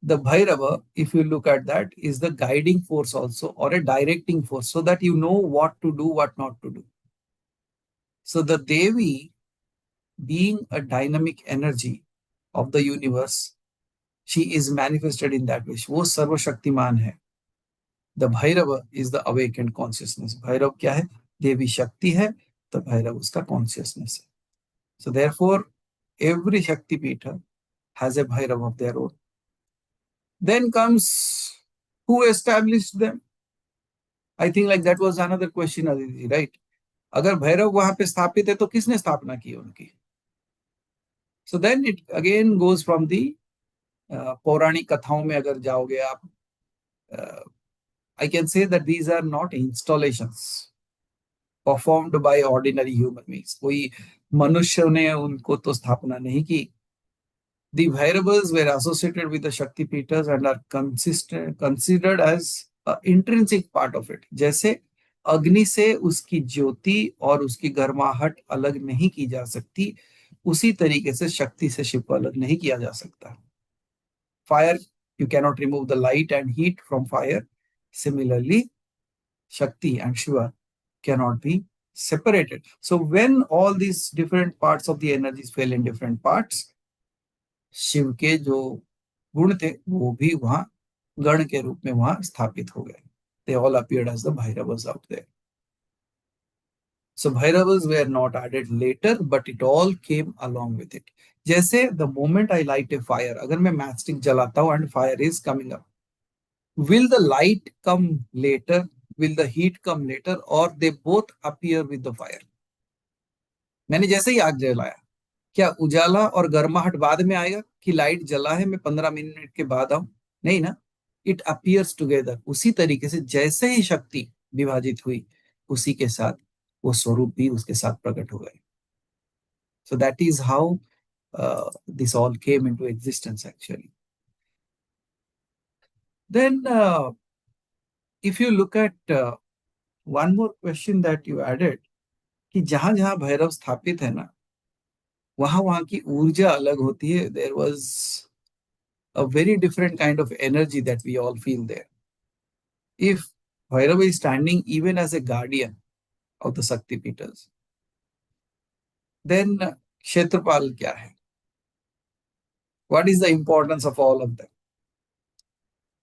the Bhairava, if you look at that, is the guiding force also, or a directing force, so that you know what to do, what not to do. So the Devi, being a dynamic energy of the universe, she is manifested in that way. वो सर्वशक्तिमान है. The Bhairava is the awakened consciousness. Bhairav क्या है? देवी शक्ति है, तो भैरव उसका consciousness है. So therefore, every Shakti Peetha has a Bhairav of their own. Then comes who established them? I think like that was another question, Aditi, right? अगर भैरव वहां पे स्थापित है तो किसने स्थापना की उनकी? So then it again goes from the पौराणिक कथाओं में अगर जाओगे आप, I can say that these are not installations performed by ordinary human beings. कोई मनुष्य ने उनको तो स्थापना नहीं की। The Bhairavas were associated with the Shaktipeethas and are considered as an intrinsic part of it. जैसे अग्नि से उसकी ज्योति और उसकी गर्माहट अलग नहीं की जा सकती, उसी तरीके से शक्ति से शिव को अलग नहीं किया जा सकता। Fire, you cannot remove the light and heat from fire. Similarly, Shakti and Shiva cannot be separated. So when all these different parts of the energies fell in different parts, Shiv के जो गुण थे वो भी वहां गण के रूप में वहां स्थापित हो गए। They all appeared as the Bhairavas out there. So Bhairavas were not added later, but it all came along with it. जैसे the moment I light a fire, अगर मैं matchstick जलाता हूँ and fire is coming up, will the light come later? Will the heat come later? Or they both appear with the fire? मैंने जैसे ही आग जलाया, क्या उजाला और गर्माहट बाद में आएगा कि लाइट जला है मैं 15 मिनट के बाद आऊं? नहीं ना, इट अपीयर्स टुगेदर। उसी तरीके से जैसे ही शक्ति विभाजित हुई, उसी के साथ वो स्वरूप भी उसके साथ प्रकट हो गए। So that is how this all came into existence actually. Then if you look at one more question that you added, कि जहां जहां भैरव स्थापित है ना, वहां वहां की ऊर्जा अलग होती है। There was a very different kind of energy that we all feel there. If Bhairava is standing even as a guardian of the Shaktipeethas, then Kshetrapal kya hai? What is the importance of all of them?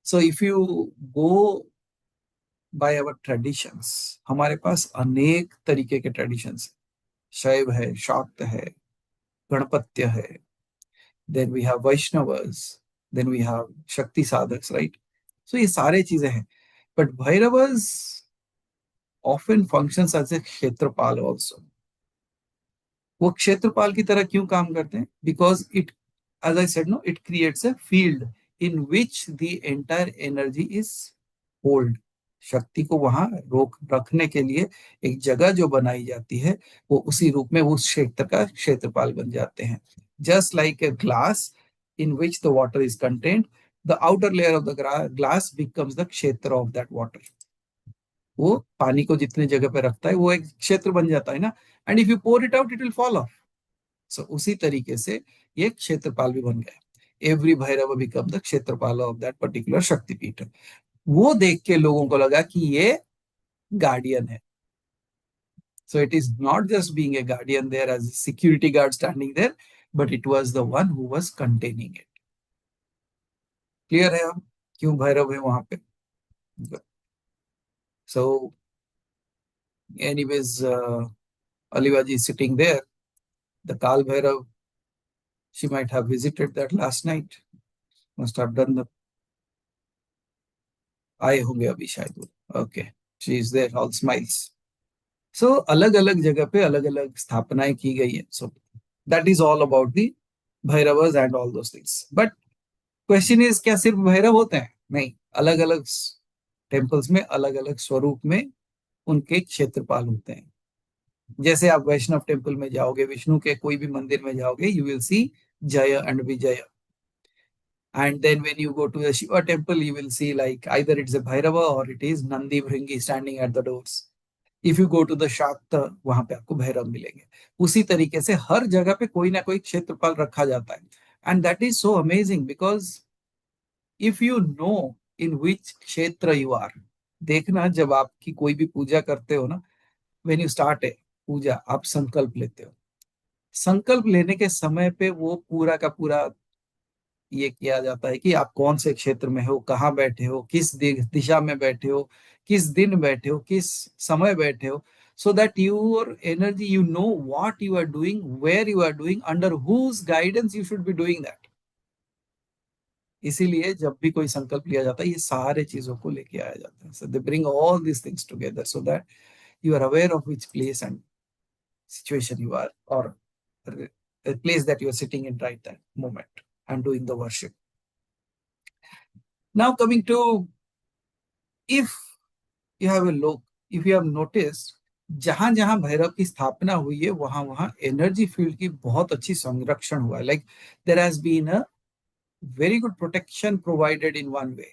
So if you go by our traditions, हमारे पास अनेक तरीके के traditions, शैव है, शाक्त है, गणपत्य है, then we have Vaishnavas, then we have Shakti sadhaks, right? So ये सारे चीजें हैं, but Bhairavas often functions as a kshetrapal also. वो क्षेत्रपाल की तरह क्यों काम करते हैं? Because it, as I said, no, it creates a field in which the entire energy is hold. शक्ति को वहां रोक रखने के लिए एक जगह जो बनाई जाती है, वो उसी रूप में उस क्षेत्र का क्षेत्रपाल बन जाते हैं। Just like a glass in which the water is contained, the outer layer of the glass becomes the kshetra of that water. वो पानी को जितने जगह पे रखता है वो एक क्षेत्र बन जाता है ना, and if you pour it out it will fall off. So उसी तरीके से ये क्षेत्रपाल भी बन गया। Every Bhairav become the Kshetrapal of that particular Shaktipeeth. वो देख के लोगों को लगा कि ये गार्डियन है। So it is not just being a guardian there as security guard standing there, but it was the one who was containing it. Clear है अब क्यों भैरव है वहां पे? So anyways, Alivaji is sitting there. The Kal Bhairav, she might have visited that last night. Must have done the. आए होंगे अभी शायद वो। Okay, she is there, all smiles. So अलग अलग जगह पे अलग अलग स्थापनाएं की गई है। So that is all about the Bhairavas and all those things. But question is, क्या सिर्फ भैरव होते हैं? नहीं, अलग अलग टेम्पल्स में अलग अलग स्वरूप में उनके क्षेत्रपाल होते हैं। जैसे आप वैष्णव टेम्पल में जाओगे, विष्णु के कोई भी मंदिर में जाओगे, यू विल सी जय and Vijay, and then when you go to the Shiva temple you will see like either it's a Bhairava or it is Nandi Bhringi standing at the doors. If you go to the Shakta, वहां पे आपको भैरव मिलेंगे। उसी तरीके से हर जगह पे कोई ना कोई क्षेत्रपाल रखा जाता है, and that is so amazing because if you know in which क्षेत्र you are, देखना जब आपकी कोई भी पूजा करते हो ना, when you start a पूजा, आप संकल्प लेते हो। संकल्प लेने के समय पे वो पूरा का पूरा ये किया जाता है कि आप कौन से क्षेत्र में हो, कहाँ बैठे हो, किस दिशा में बैठे हो, किस दिन बैठे हो, किस समय बैठे हो, so that your energy, you know what you are doing, where you are doing, under whose guidance you should be doing that. इसीलिए जब भी कोई संकल्प लिया जाता है, ये सारे चीजों को लेके आया जाता है। So they bring all these things together so that you are aware of which place and situation you are, or a place that you are sitting in right that moment and doing the worship. Now coming to, if you have a look, if you have noticed, जहां जहां भैरव की स्थापना हुई है वहां वहां energy field की बहुत अच्छी संरक्षण हुआ है. Like there has been a very good protection provided in one way.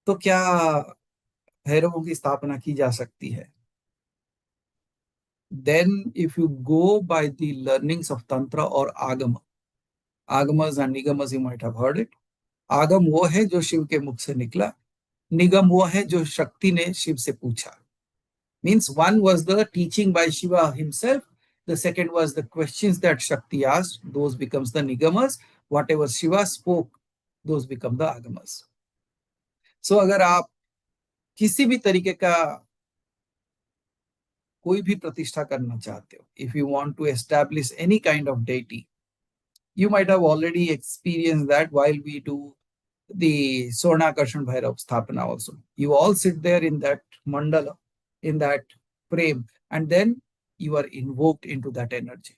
तो क्या भैरवों की स्थापना की जा सकती है? Then if you go by the learnings of tantra or agama, agamas and nigamas, you might have heard it. आगम वो है जो शिव के मुख से निकला, निगम वो है जो शक्ति ने शिव से पूछा. Means one was the teaching by Shiva himself, the second was the questions that Shakti asked, those becomes the nigamas, whatever Shiva spoke, those become the agamas. So अगर आप किसी भी तरीके का कोई भी प्रतिष्ठा करना चाहते हो, if you want to establish any kind of deity, you might have already experienced that while we do the Swarnakarshan Bhairav Sthapana also. You all sit there in that mandala, in that frame, and then you are invoked into that energy.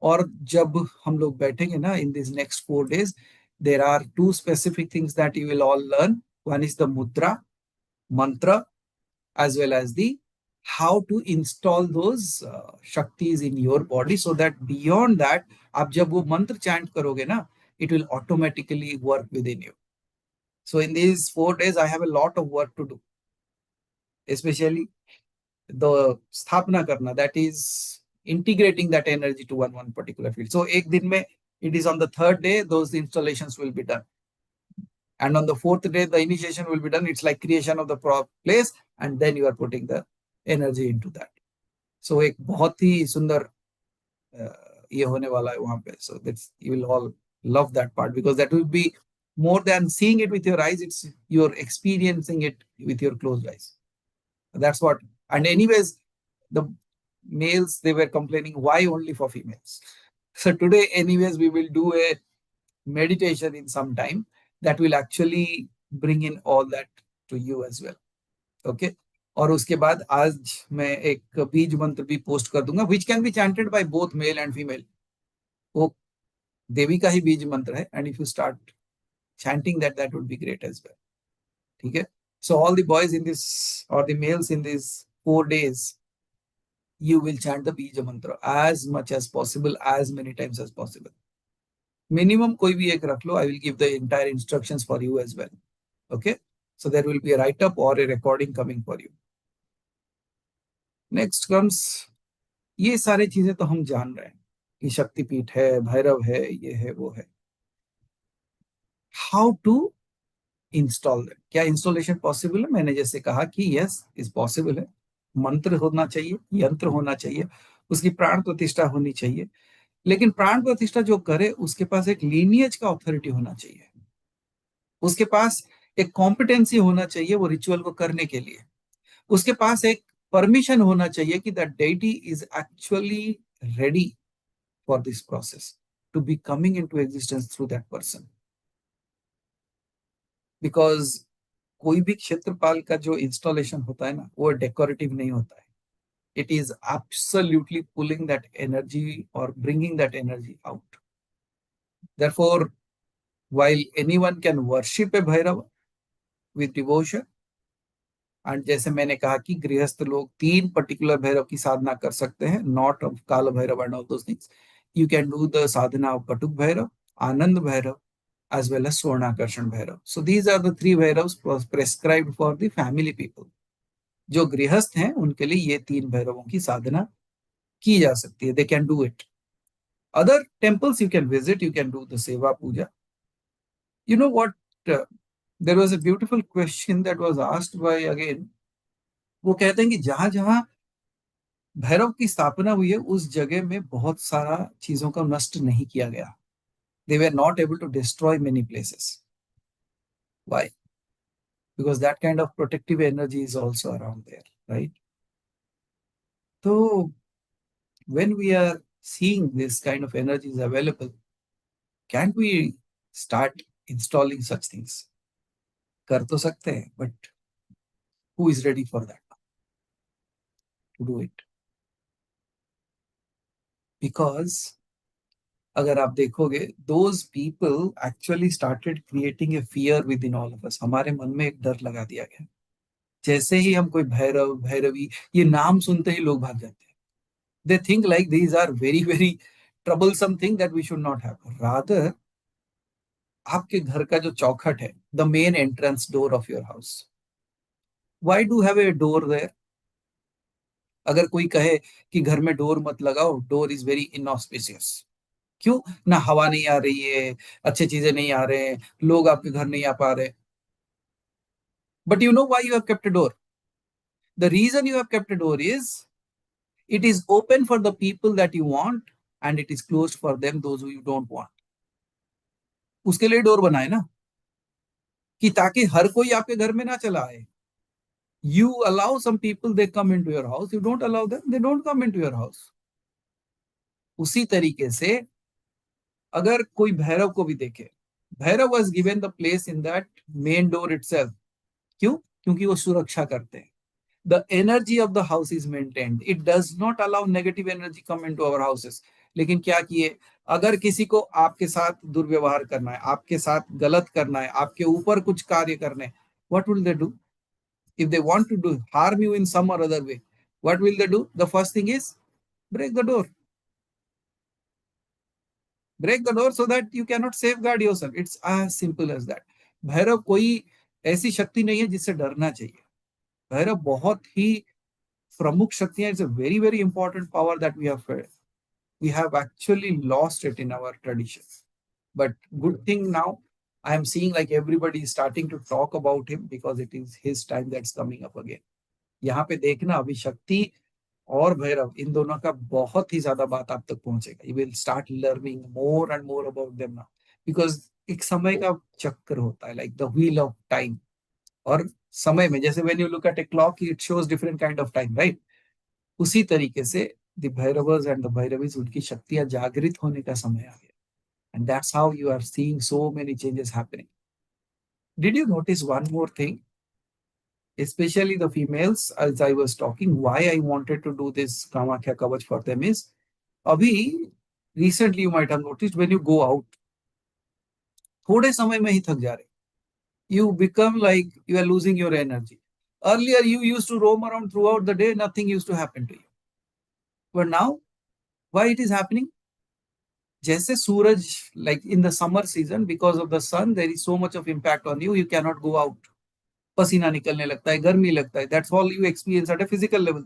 और जब हम लोग बैठेंगे ना in these next 4 days, there are 2 specific things that you will all learn. One is the mudra, mantra, as well as the how to install those shaktis in your body, so that beyond that, आप जब वो मंत्र chant करोगे ना, it will automatically work within you. So in these 4 days, I have a lot of work to do, especially the sthapna karna, that is integrating that energy to one particular field. So ek din mein, it is on the 3rd day, those installations will be done. And on the 4th day, the initiation will be done. It's like creation of the place, and then you are putting the energy into that. So एक बहुत ही सुंदर ये होने वाला है वहां पे. So that's, you will all love that part, because that will be more than seeing it with your eyes, it's you're experiencing it with your closed eyes. That's what. And anyways, the males, they were complaining, why only for females? So today, anyways, we will do a meditation in some time that will actually bring in all that to you as well. Okay. और उसके बाद आज मैं एक बीज मंत्र भी post कर दूंगा, which can be chanted by both male and female. वो देवी का ही बीज मंत्र है, and if you start chanting that, that would be great as well. ठीक है. So all the boys in this, or the males in these 4 days, you will chant the bija mantra as much as possible, as many times as possible. Minimum कोई भी एक रख लो. I will give the entire instructions for you as well. Okay. So there will be a write-up or a recording coming for you. Next comes, ये सारे चीजें तो हम जान रहे हैं कि शक्तिपीठ है, भैरव है, ये है, वो है. How to install them? क्या installation possible है? मैंने जैसे कहा कि yes is possible है. मंत्र होना चाहिए, यंत्र होना चाहिए, उसकी प्राण प्रतिष्ठा होनी चाहिए. लेकिन प्राण प्रतिष्ठा जो करे, उसके पास एक लीनियज का ऑथोरिटी होना चाहिए, उसके पास एक कॉम्पिटेंसी होना चाहिए वो रिचुअल को करने के लिए, उसके पास एक परमिशन होना चाहिए कि that deity is actually ready for this process to be coming into existence through that person. Because कोई भी क्षेत्रपाल का जो इंस्टॉलेशन होता है ना, वो डेकोरेटिव नहीं होता है. It is absolutely pulling that energy or bringing that energy out. Therefore, while anyone can worship a Bhairava with devotion, and जैसे मैंने कहा कि गृहस्थ लोग 3 particular भैरव की साधना कर सकते हैं, not of Kala Bhairava and all those things. You can do the sadhana of Patuk Bhairav, Anand Bhairav, as well as Swarnakarshan Bhairav. So these are the 3 Bhairavs prescribed for the family people. जो गृहस्थ हैं उनके लिए ये 3 भैरवों की साधना की जा सकती है. They can do it. Other temples you can visit, you can do the seva puja. You know what? There was a beautiful question that was asked by, again, वो कहते हैं कि जहां जहां भैरव की स्थापना हुई है उस जगह में बहुत सारा चीजों का नष्ट नहीं किया गया. They were not able to destroy many places. Why? Because that kind of protective energy is also around there, right? So when we are seeing this kind of energy is available, can't we start installing such things? कर तो सकते हैं, but who is ready for that? to do it. Because अगर आप देखोगे, those people actually started creating a fear within all of us. हमारे मन में एक डर लगा दिया गया. जैसे ही हम कोई भैरव भैरवी ये नाम सुनते ही लोग भाग जाते हैं. They think like these are very very troublesome thing that we should not have. Rather, आपके घर का जो चौखट है, the main entrance door of your house. Why do have a door there? अगर कोई कहे कि घर में डोर मत लगाओ, डोर इज वेरी इनऑस्पिशियस. क्यों? ना हवा नहीं आ रही है, अच्छी चीजें नहीं आ रहे हैं, लोग आपके घर नहीं आ पा रहे. But you know why you have kept a door? The reason you have kept a door is it is open for the people that you want and it is closed for them those who you don't want. उसके लिए door बनाए ना, कि ताकि हर कोई आपके घर में ना चला आए. You allow some people, they come into your house. You don't allow them, they don't come into your house. उसी तरीके से अगर कोई भैरव को भी देखे, Bhairav was given the place in that main door itself. क्यों? क्योंकि वो सुरक्षा करते हैं. The energy of the house is maintained. It does not allow negative energy come into our houses. लेकिन क्या किए, अगर किसी को आपके साथ दुर्व्यवहार करना है, आपके साथ गलत करना है, आपके ऊपर कुछ कार्य करने हैं, what will they do? If they want to do harm you in some or other way, what will they do? The first thing is break the door. Break the door so that you cannot safeguard yourself. It's as simple as that. Bhairav कोई ऐसी शक्ति नहीं है जिससे डरना चाहिए. भैरव बहुत ही प्रमुख शक्तियां. It's a very very important power that we have actually lost it in our tradition. But good thing now I am seeing like everybody is starting to talk about him because it is his time that's coming up again. यहाँ पे देखना अभी शक्ति और भैरव इन दोनों का बहुत ही ज्यादा बात आप तक पहुंचेगा. You will start learning more and more about them now because एक समय का चक्र होता है, like the wheel of time. और समय में जैसे when you look at a clock it shows different kind of time, right? उसी तरीके से the Bhairavas and the Bhairavis उनकी शक्तियां जागृत होने का समय आ गया. And that's how you are seeing so many changes happening. Did you notice one more thing? Especially the females, as I was talking, why I wanted to do this Kamakhya Kavach for them is, abhi, recently you might have noticed when you go out, थोड़े समय में ही थक जा रहे. You become like you are losing your energy. Earlier you used to roam around throughout the day, nothing used to happen to you. But now, why it is happening? जैसे सूरज, like in the summer season, because of the sun, there is so much of impact on you, you cannot go out. पसीना निकलने लगता है, गर्मी लगता है. That's all you experience at a physical level.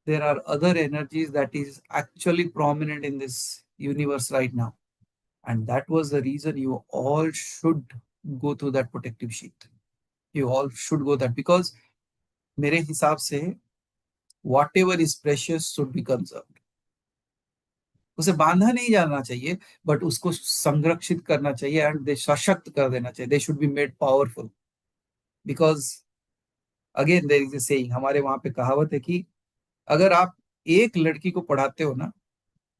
There are other energies that is actually prominent in this universe right now. And that was the reason you all should go through that protective sheath. You all should go that because मेरे हिसाब से whatever is precious should be conserved. उसे बांधा नहीं जाना चाहिए, but उसको संरक्षित करना चाहिए एंड सशक्त कर देना चाहिए. They should be made powerful because again there is a saying, हमारे वहां पे कहावत है कि अगर आप एक लड़की को पढ़ाते हो ना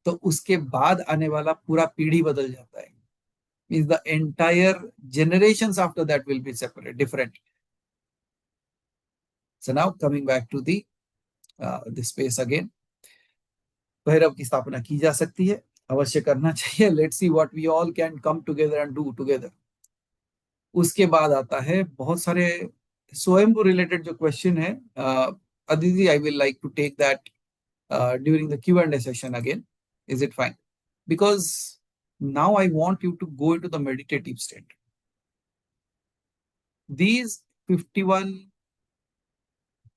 तो उसके बाद आने वाला पूरा पीढ़ी बदल जाता है. Means the entire generations after that will be separate different. So now coming back to the space again, Bhairav की स्थापना की जा सकती है, अवश्य करना चाहिए. Let's see what we all can come together and do together. उसके बाद आता है बहुत सारे स्वयंभू रिलेटेड जो क्वेश्चन है. Aditi, I will like to take that during the Q&A session again. Is it fine? Because now I want you to go into the meditative state. These 51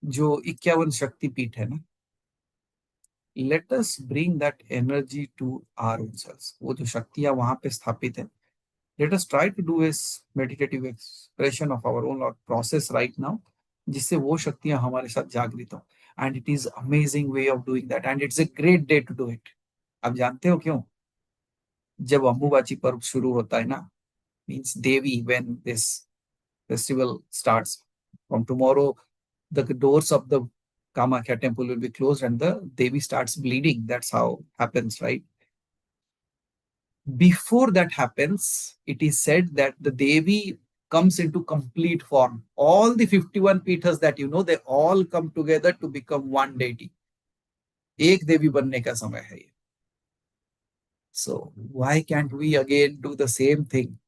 जो 51 शक्तिपीठ है ना, let us bring that energy to our own selves. वो जो शक्तियां वहां पे स्थापित है, let us try to do a meditative expression of our own process right now, जिससे वो शक्तियां हमारे साथ जागृत हो. And it is amazing way of doing that and it's a great day to do it. आप जानते हो क्यों? जब अम्बुबाची पर्व शुरू होता है ना, means Devi, when this festival starts from tomorrow, the doors of the Kamakhya temple will be closed and the Devi starts bleeding. That's how happens, right? Before that happens, it is said that the Devi comes into complete form. All the 51 Pithas that you know, they all come together to become one deity. एक देवी बनने का समय है ये. So why can't we again do the same thing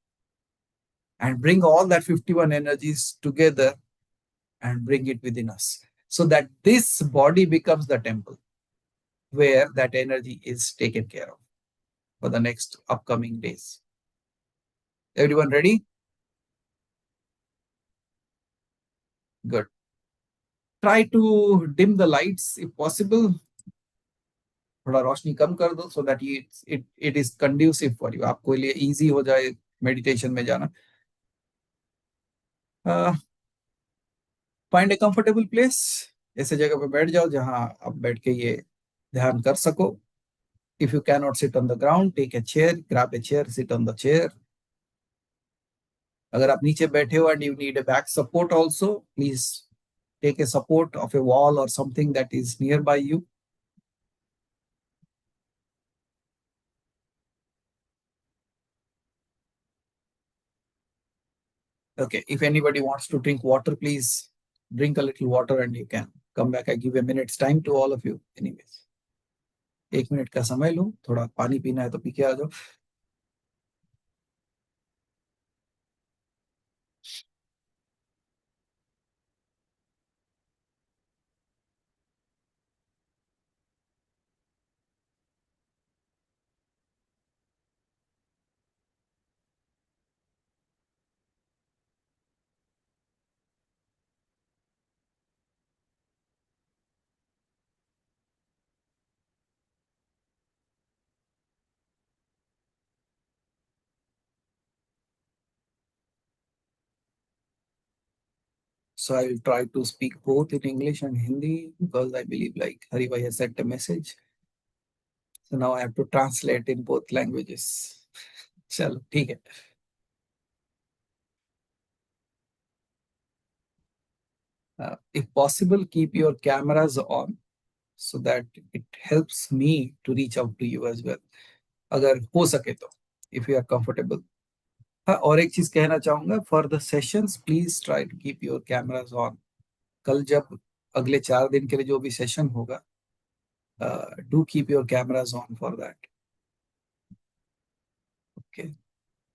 and bring all that 51 energies together and bring it within us so that this body becomes the temple where that energy is taken care of for the next upcoming days. Everyone ready? Good. Try to dim the lights if possible. थोड़ा रोशनी कम कर दो so that it is conducive for you. आपको लिए easy हो जाए meditation में जाना. Find a comfortable place. ऐसे जगह पे बैठ जाओ जहां आप बैठ के ये ध्यान कर सको. If you cannot sit on the ground, take a chair, grab a chair, sit on the chair. अगर आप नीचे बैठे हो and you need a back support also, please take a support of a wall or something that is nearby you. Okay, if anybody wants to drink water, please drink a little water and you can come back. I give a minute's time to all of you. Anyways, 1 minute का समय लो, थोड़ा पानी पीना है तो P के आ जाओ. So I will try to speak both in English and Hindi because I believe like Haribhai has sent a message. So now I have to translate in both languages. चलो ठीक है. If possible, keep your cameras on so that it helps me to reach out to you as well. अगर हो सके तो, if you are comfortable. हाँ, और एक चीज कहना चाहूंगा, for the sessions please try to keep your cameras on. कल जब अगले 4 दिन के लिए जो भी सेशन होगा, do keep your cameras on for that. Okay,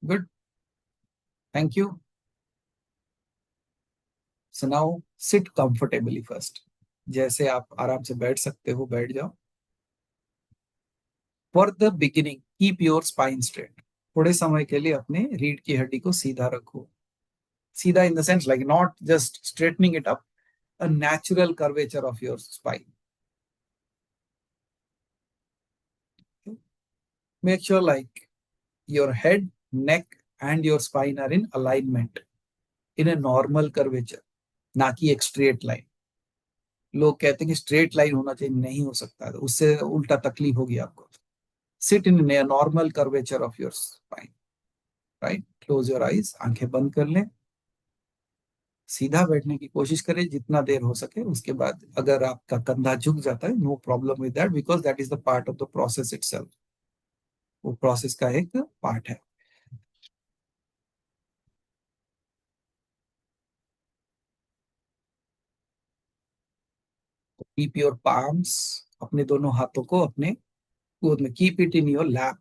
good. Thank you. So now sit comfortably first. जैसे आप आराम से बैठ सकते हो बैठ जाओ. For the beginning, keep your spine straight. थोड़े समय के लिए अपने रीढ़ की हड्डी को सीधा रखो. सीधा in the sense like not just straightening it up, a natural curvature of your spine. Okay. Make sure like your head, neck and your spine are in alignment in a normal curvature, ना कि एक straight line. लोग कहते हैं कि straight line होना चाहिए, नहीं हो सकता, तो उससे उल्टा तकलीफ होगी आपको. Sit in a normal curvature of your spine. Right? Close your eyes. आंखें बंद कर लें. सीधा बैठने की कोशिश करें जितना देर हो सके. उसके बाद अगर आपका कंधा झुक जाता है, no problem with that because that is the part of the process itself. वो प्रोसेस का एक पार्ट है. कीप योर पाम्स, अपने दोनों हाथों को अपने गोद में. Keep it in your lap.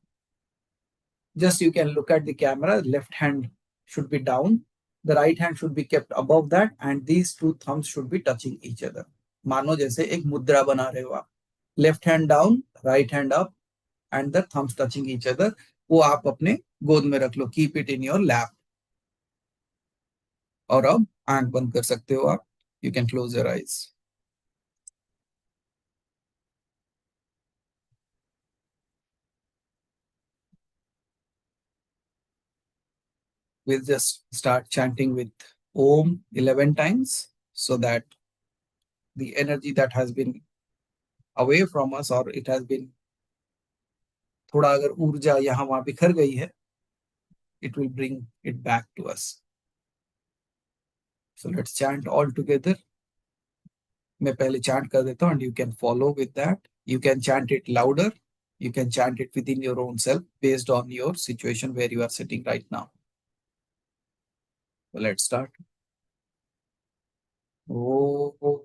Just you can look at the camera. Left hand should be down, the right hand should be kept above that and these two thumbs should be touching each other. मानो जैसे एक मुद्रा बना रहे हो आप. Left hand down, right hand up and the thumbs touching each other. वो आप अपने गोद में रख लो. Keep it in your lap. और अब आंख बंद कर सकते हो आप. You can close your eyes. We'll just start chanting with Om 11 times so that the energy that has been away from us or it has been थोड़ा अगर ऊर्जा यहाँ वहां बिखर गई है, it will bring it back to us. So let's chant all together. मैं पहले chant कर देता हूँ and you can follow with that. You can chant it louder. You can chant it within your own self based on your situation where you are sitting right now. So let's start. Oh.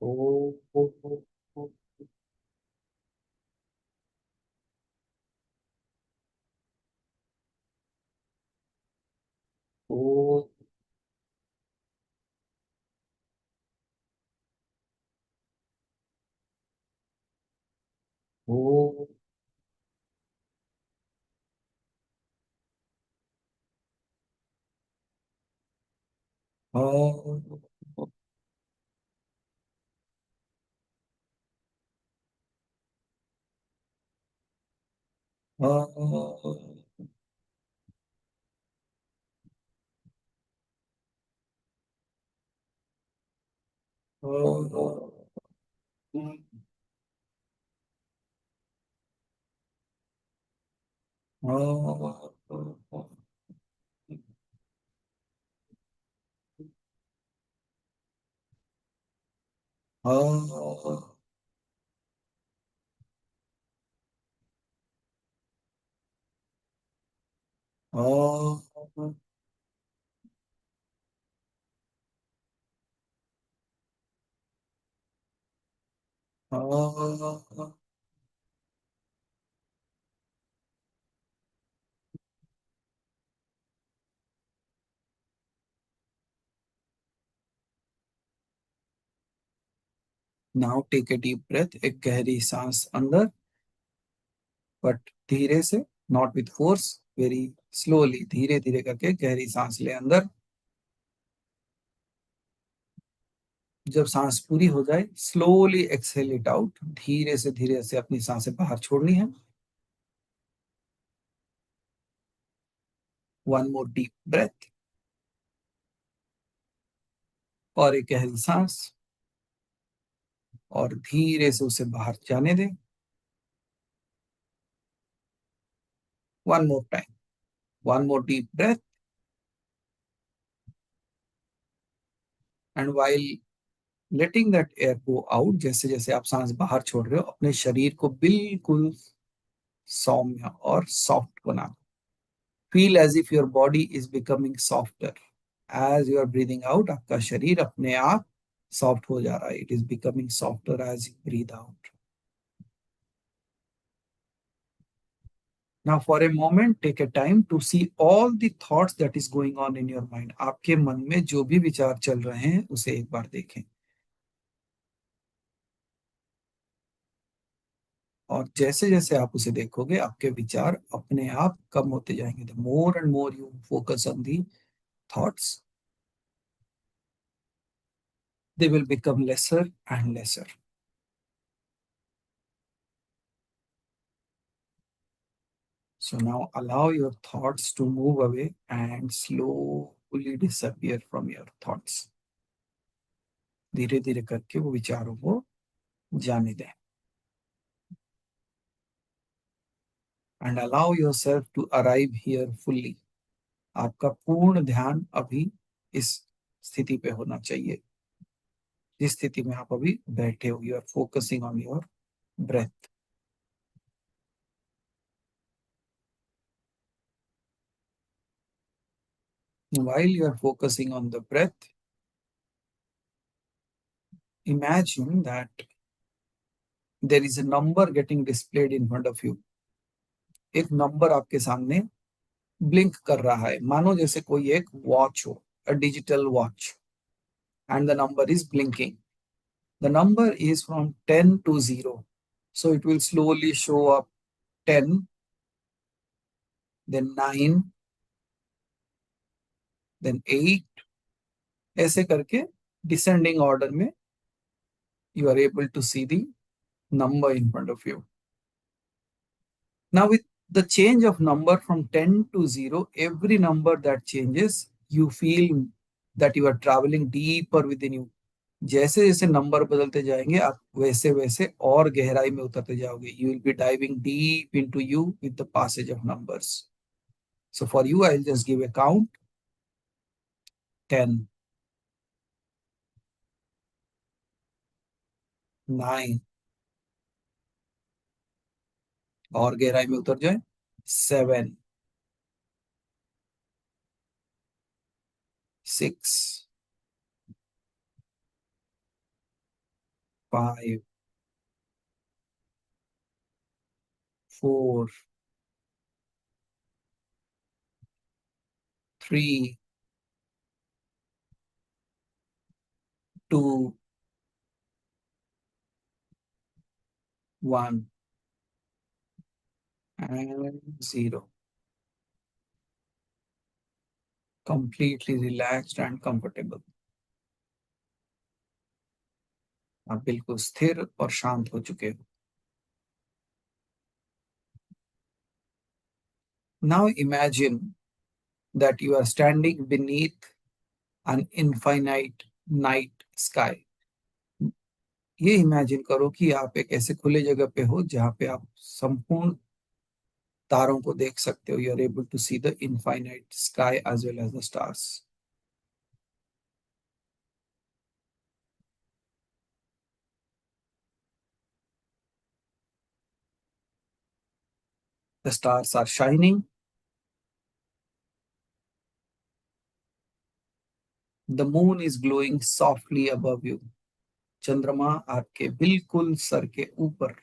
ओ ओ ओ ओ ओ ओ ओ now take a deep breath, एक गहरी सांस अंदर, बट धीरे से, not with force, very slowly, धीरे धीरे करके गहरी सांस ले अंदर। जब सांस पूरी हो जाए, स्लोली एक्सहेल इट आउट, धीरे से अपनी सांसें बाहर छोड़नी है। वन मोर डीप ब्रेथ, और एक गहरी सांस, और धीरे से उसे बाहर जाने दें। One more time, one more deep breath, and while letting that air go out, जैसे जैसे आप सांस बाहर छोड़ रहे हो, अपने शरीर को बिल्कुल सौम्य और सॉफ्ट बना दो। Feel as if your body is becoming softer. As you are breathing out, आपका शरीर अपने आप सॉफ्ट हो जा रहा है। It is becoming softer as you breathe out. Now for a moment take a time to see all the thoughts that is going on in your mind. आपके मन में जो भी विचार चल रहे हैं उसे एक बार देखें, और जैसे जैसे आप उसे देखोगे आपके विचार अपने आप कम होते जाएंगे। The more and more you focus on the thoughts, they will become lesser and lesser. So now allow your thoughts to move away and slowly disappear from your thoughts. धीरे धीरे करके वो विचारों को जाने दें, and allow yourself to arrive here fully. आपका पूर्ण ध्यान अभी इस स्थिति पे होना चाहिए, जिस स्थिति में आप अभी बैठे हो। You are focusing on your breath. While you are focusing on the breath, imagine that there is a number getting displayed in front of you. एक नंबर आपके सामने ब्लिंक कर रहा है, मानो जैसे कोई एक वॉच हो, a digital watch, and the number is blinking. The number is from 10 to 0. So it will slowly show up 10, then 9, then 8, ऐसे करके डिसेंडिंग ऑर्डर में you are able to see the number in front of you. Now with the change of number from 10 to 0, every number that changes, you feel that you are traveling deeper within you. जैसे जैसे number बदलते जाएंगे आप वैसे वैसे और गहराई में उतरते जाओगे. You will be diving deep into you with the passage of numbers. So for you, I'll just give a count. 10, 9, और गहराई में उतर जाए. 7, 6, 5, 4, 3, 2, 1 and 0. Completely relaxed and comfortable. आप बिल्कुल स्थिर और शांत हो चुके हो. Now imagine that you are standing beneath an infinite night sky. ये इमेजिन करो कि आप एक ऐसे खुले जगह पे हो जहां पे आप संपूर्ण तारों को देख सकते हो. You are able to see the infinite sky as well as the stars. The stars are shining. The moon is glowing softly above you. चंद्रमा आपके बिल्कुल सर के ऊपर.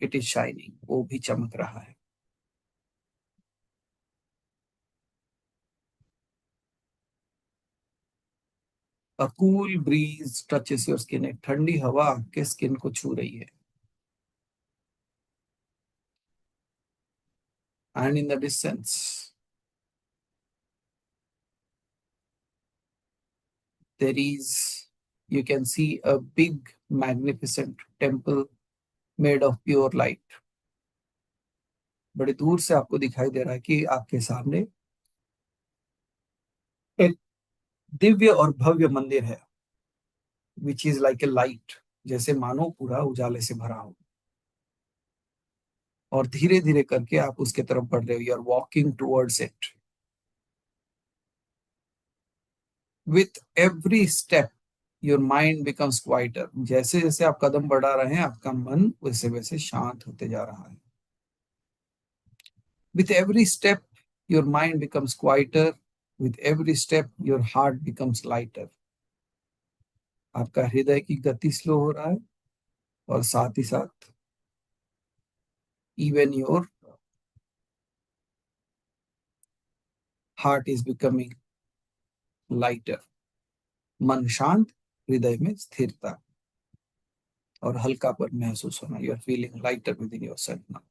It is shining. वो भी चमक रहा है. A cool breeze touches your skin. एक ठंडी हवा आपके स्किन को छू रही है. And in the distance, you can see a big, magnificent temple made of pure light. बड़े दूर से आपको दिखाई दे रहा है कि आपके सामने एक दिव्य और भव्य मंदिर है, which is like a light, जैसे मानो पूरा उजाले से भरा हो. और धीरे धीरे करके आप उसके तरफ बढ़ रहे हो. You are walking towards it. With every step your mind becomes quieter. जैसे जैसे आप कदम बढ़ा रहे हैं आपका मन वैसे वैसे शांत होते जा रहा है. With every step your mind becomes quieter. With every step your heart becomes lighter. आपका हृदय की गति स्लो हो रहा है और साथ ही साथ even your heart is becoming lighter. मन शांत, हृदय में स्थिरता और हल्कापन महसूस होना. You are feeling lighter within yourself now.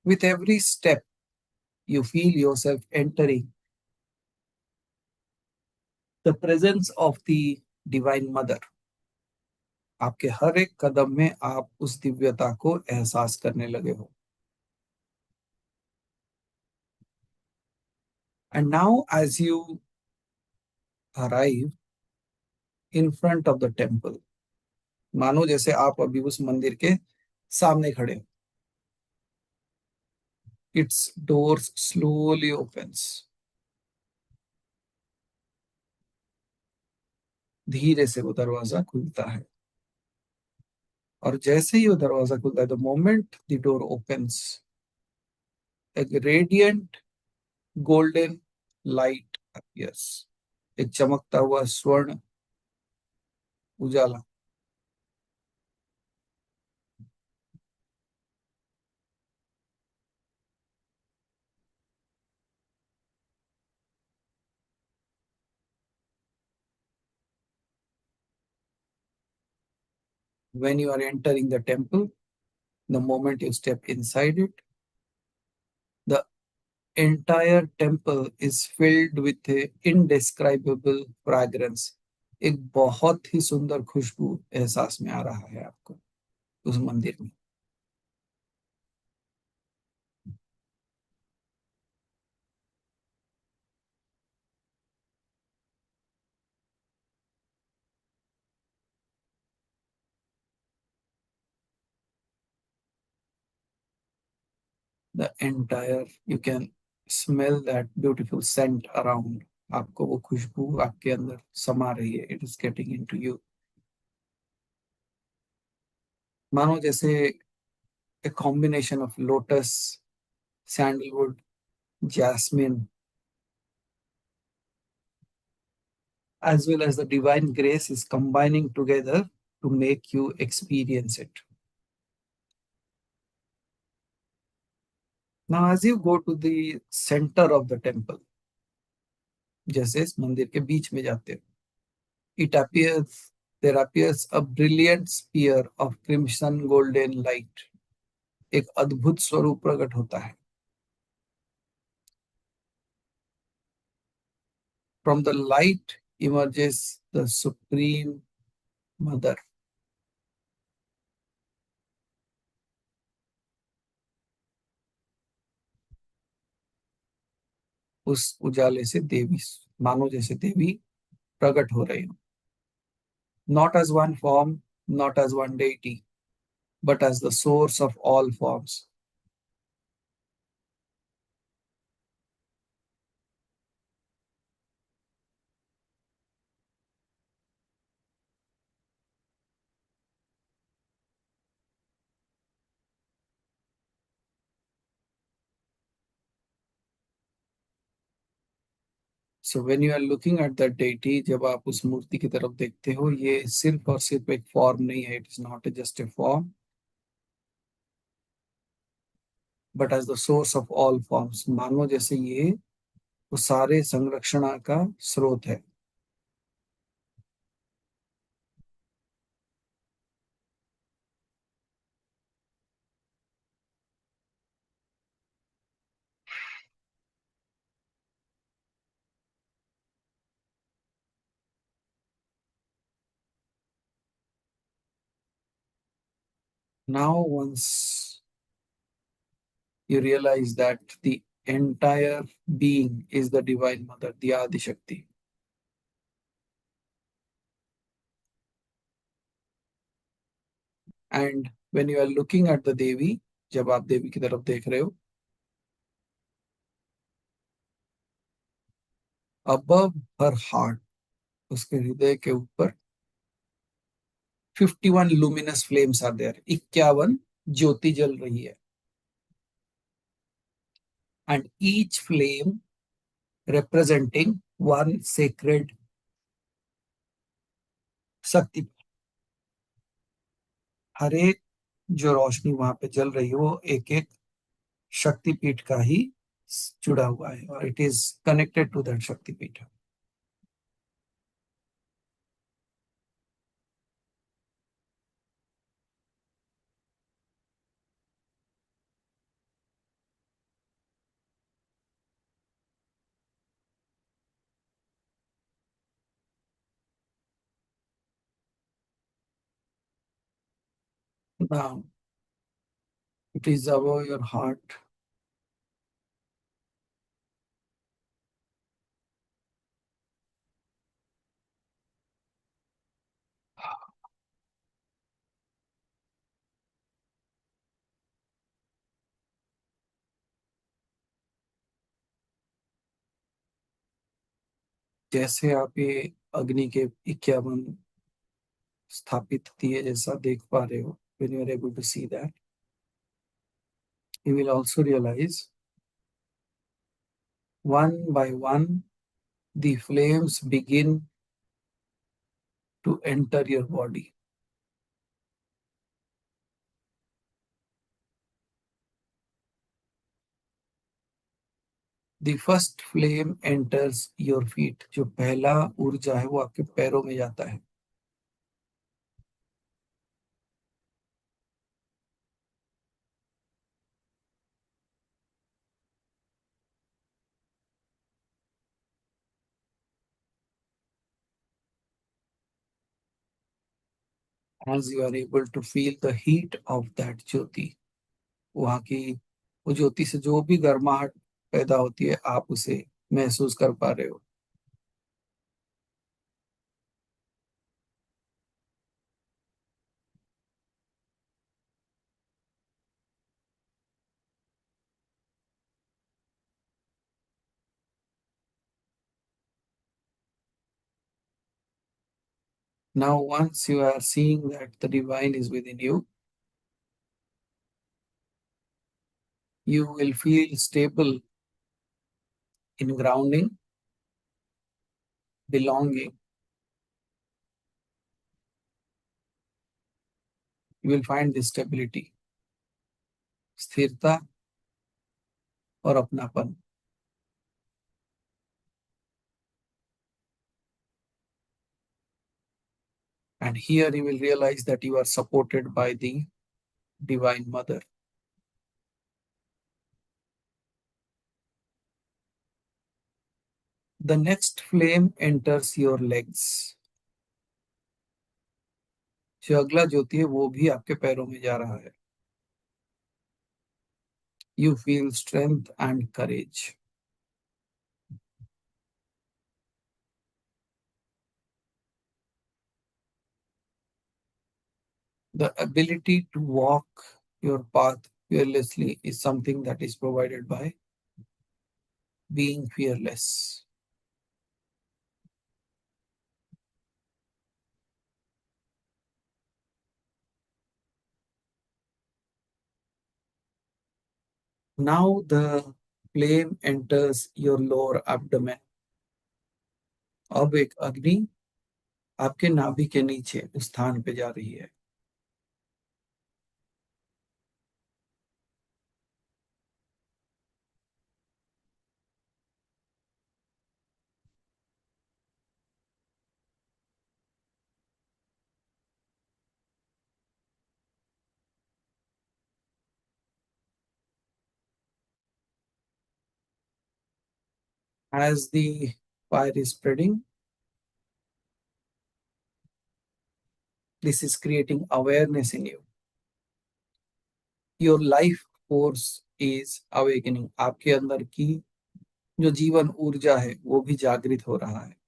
With every step you feel yourself entering the presence of the divine mother. आपके हर एक कदम में आप उस दिव्यता को एहसास करने लगे हो. And now as you arrive in front of the temple, मानो जैसे आप अभी उस मंदिर के सामने खड़े हो. Its doors slowly opens. धीरे से वो दरवाजा खुलता है. और जैसे ही वो दरवाजा खुलता है, the moment the door opens, a radiant golden light appears. एक चमकता हुआ स्वर्ण उजाला. When you are entering the temple, the moment you step inside it, the entire temple is filled with a indescribable fragrance. एक बहुत ही सुंदर खुशबू एहसास में आ रहा है आपको उस मंदिर में. The entire, you can smell that beautiful scent around. आपको वो खुशबू आपके अंदर समा रही है. It is getting into you. मानो जैसे a combination of lotus, sandalwood, jasmine as well as the divine grace is combining together to make you experience it. Now, as you go to the center of the temple, जैसे इस मंदिर के बीच में जाते हो, it appears there appears a brilliant sphere of crimson golden light. एक अद्भुत स्वरूप प्रकट होता है. From the light emerges the Supreme Mother. उस उजाले से देवी मानो जैसे देवी प्रकट हो रही हो. Not as one form, not as one deity, but as the source of all forms. So when you are looking at that deity, जब आप उस मूर्ति की तरफ देखते हो, ये सिर्फ और सिर्फ एक फॉर्म नहीं है. It is not just a form, but as the source of all forms. मानो जैसे ये वो सारे संरक्षणा का स्रोत है. Now once you realize that the entire being is the Divine Mother, the Adi Shakti. And when you are looking at the Devi, जब आप देवी की तरफ देख रहे हो, above her heart, उसके हृदय के ऊपर 51 luminous flames are there. 51 ज्योति जल रही है. And each flame representing one sacred शक्ति. हर एक जो रोशनी वहां पे जल रही है वो एक एक शक्तिपीठ का ही जुड़ा हुआ है, और it is connected to that Shaktipeeth. Now it is above your heart. जैसे आप ये अग्नि के 51 स्थापित दिए जैसा देख पा रहे हो, when you are able to see that, you will also realize one by one the flames begin to enter your body. The first flame enters your feet. जो पहला ऊर्जा है वो आपके पैरों में जाता है. As you are able to feel the heat of that ज्योति, वहाँ की वो ज्योति से जो भी गर्माहट पैदा होती है आप उसे महसूस कर पा रहे हो. Now once you are seeing that the divine is within you, you will feel stable in grounding, belonging, You will find this stability, स्थिरता और अपनापन. And here you will realize that you are supported by the Divine Mother. The next flame enters your legs. जो अगला ज्योति है वो भी आपके पैरों में जा रहा है. You feel strength and courage. The ability to walk your path fearlessly is something that is provided by being fearless. Now the flame enters your lower abdomen. अब एक अग्नि आपके नाभि के नीचे उस स्थान पे जा रही है. As the fire is spreading, this is creating awareness in you. Your life force is awakening. आपके अंदर की जो जीवन ऊर्जा है वो भी जागृत हो रहा है.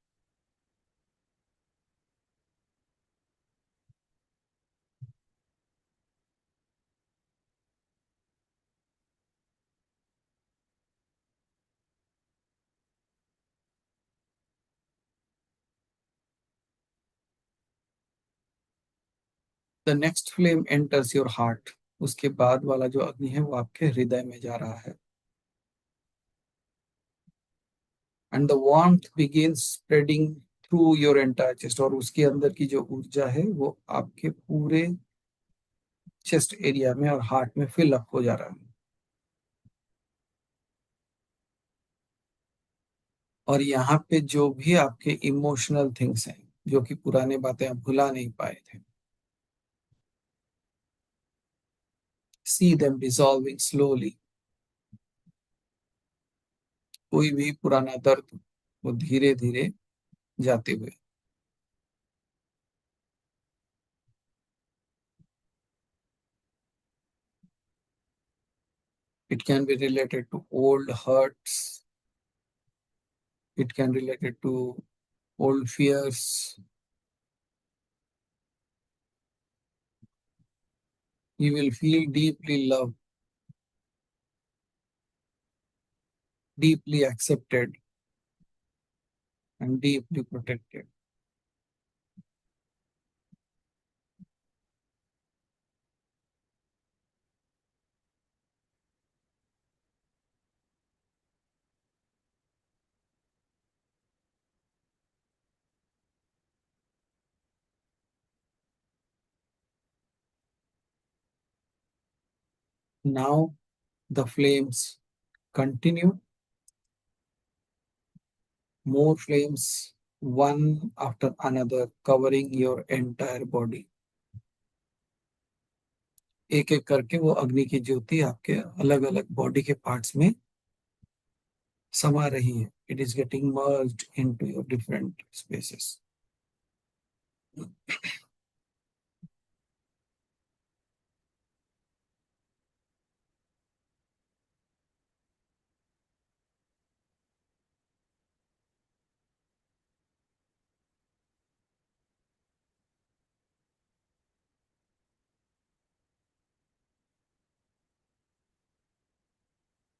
The next flame enters your heart. उसके बाद वाला जो अग्नि है वो आपके हृदय में जा रहा है. And the warmth begins spreading through your entire chest. और उसके अंदर की जो ऊर्जा है वो आपके पूरे चेस्ट एरिया में और हार्ट में फिल अप हो जा रहा है. और यहाँ पे जो भी आपके इमोशनल थिंग्स हैं, जो कि पुराने बातें आप भुला नहीं पाए थे, see them dissolving slowly. कोई भी पुराना दर्द वो धीरे धीरे जाते हुए. It can be related to old hurts. It can be related to old fears. You will feel deeply loved, deeply accepted, and deeply protected. Now the flames continue. More flames, one after another, covering your entire body. एक एक करके वो अग्नि की ज्योति आपके अलग अलग body के पार्ट्स में समा रही है. It is getting merged into your different spaces.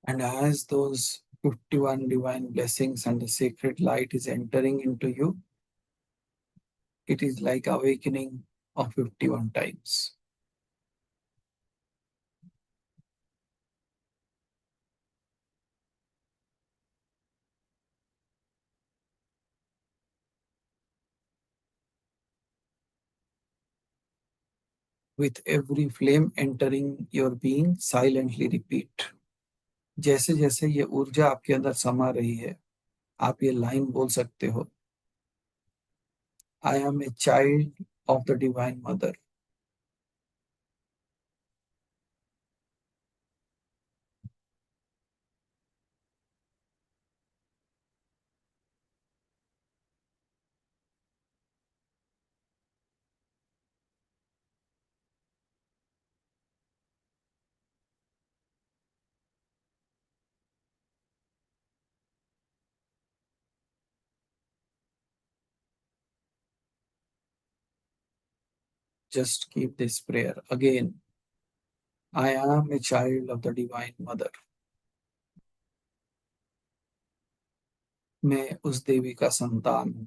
And as those 51 divine blessings and the sacred light is entering into you, it is like awakening of 51 times. With every flame entering your being, silently repeat. जैसे जैसे ये ऊर्जा आपके अंदर समा रही है, आप ये लाइन बोल सकते हो, I am a child of the divine mother. Just keep this prayer again. I am a child of the divine mother. मैं उस देवी का संतान हूँ.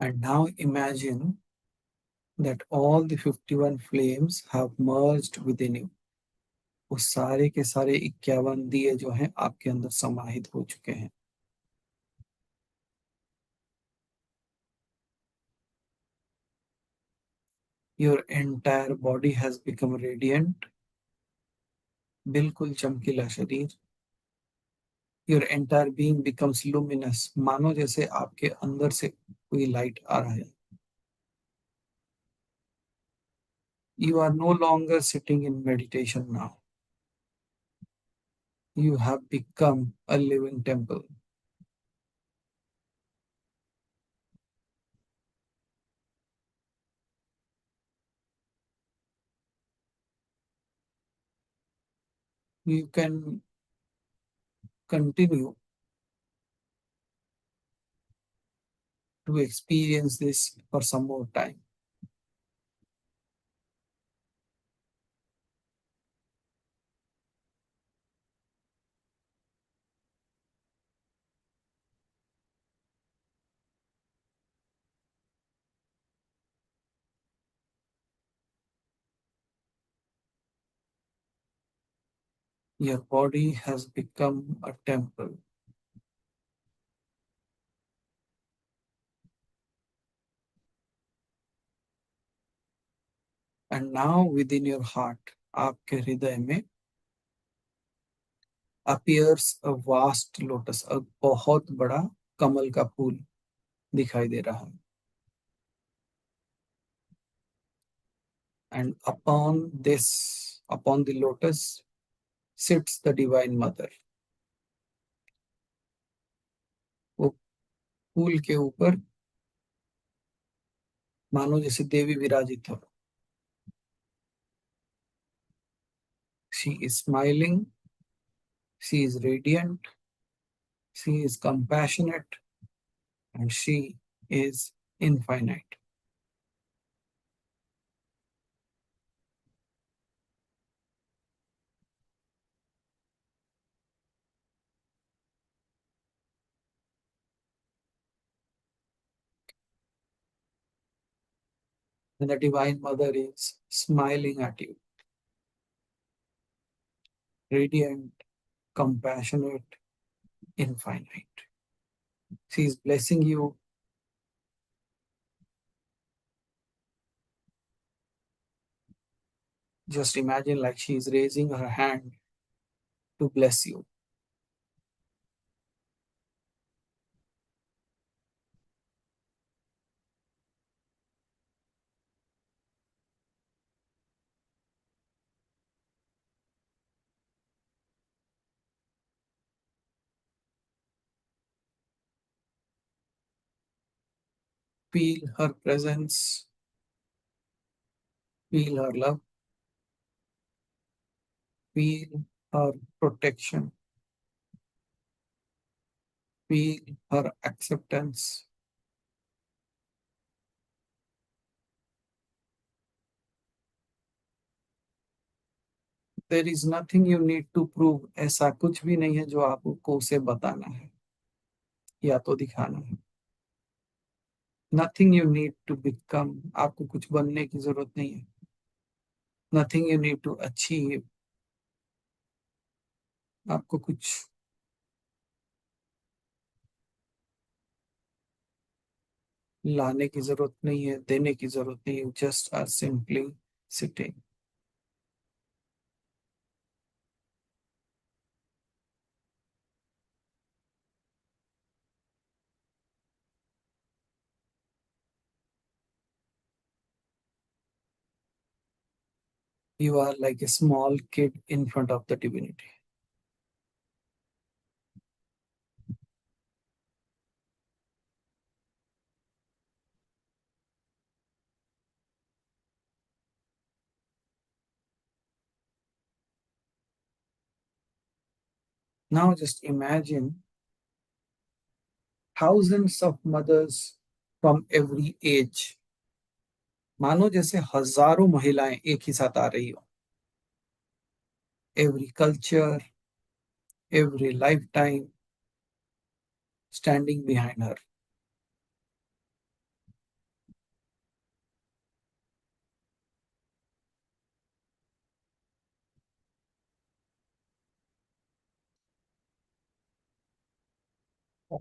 And now imagine that all the 51 flames have merged within you. वो सारे के सारे 51 दिए जो हैं आपके अंदर समाहित हो चुके हैं. Your entire body has become radiant. बिल्कुल चमकीला शरीर. Your entire being becomes luminous. मानो जैसे आपके अंदर से कोई लाइट आ रहा है. You are no longer sitting in meditation now. You have become a living temple. You can continue to experience this for some more time. Your body has become a temple. And now within your heart, आपके हृदय में appears a vast lotus, a बहुत बड़ा कमल का फूल दिखाई दे रहा है. And upon the lotus sits the divine mother. वो फूल के ऊपर मानो जैसे देवी विराजित हो. She is smiling, she is radiant, she is compassionate, and she is infinite. And the divine mother is smiling at you, radiant, compassionate, infinite. She is blessing you. Just imagine like she is raising her hand to bless you. Feel her presence, feel her love. Feel her protection. Feel her acceptance. There is nothing you need to prove. ऐसा कुछ भी नहीं है जो आपको उसे बताना है या तो दिखाना है. Nothing you need to become. आपको कुछ बनने की जरूरत नहीं है. Nothing you need to achieve. आपको कुछ लाने की जरूरत नहीं है, देने की जरूरत नहीं है. Just are simply sitting. You are like a small kid in front of the divinity. Now just imagine thousands of mothers from every age. मानो जैसे हजारों महिलाएं एक ही साथ आ रही हो. Every culture, every lifetime standing behind her.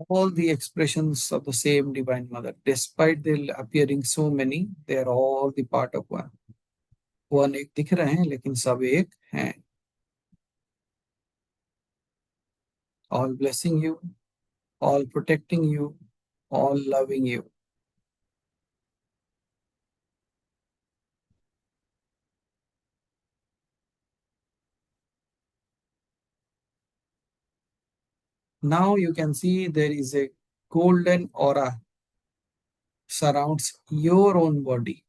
All the expressions of the same Divine Mother, despite there appearing so many, they are all the part of one. One एक दिख रहे हैं लेकिन सब एक हैं. All blessing you, all protecting you, all loving you. Now you can see there is a golden aura surrounds your own body.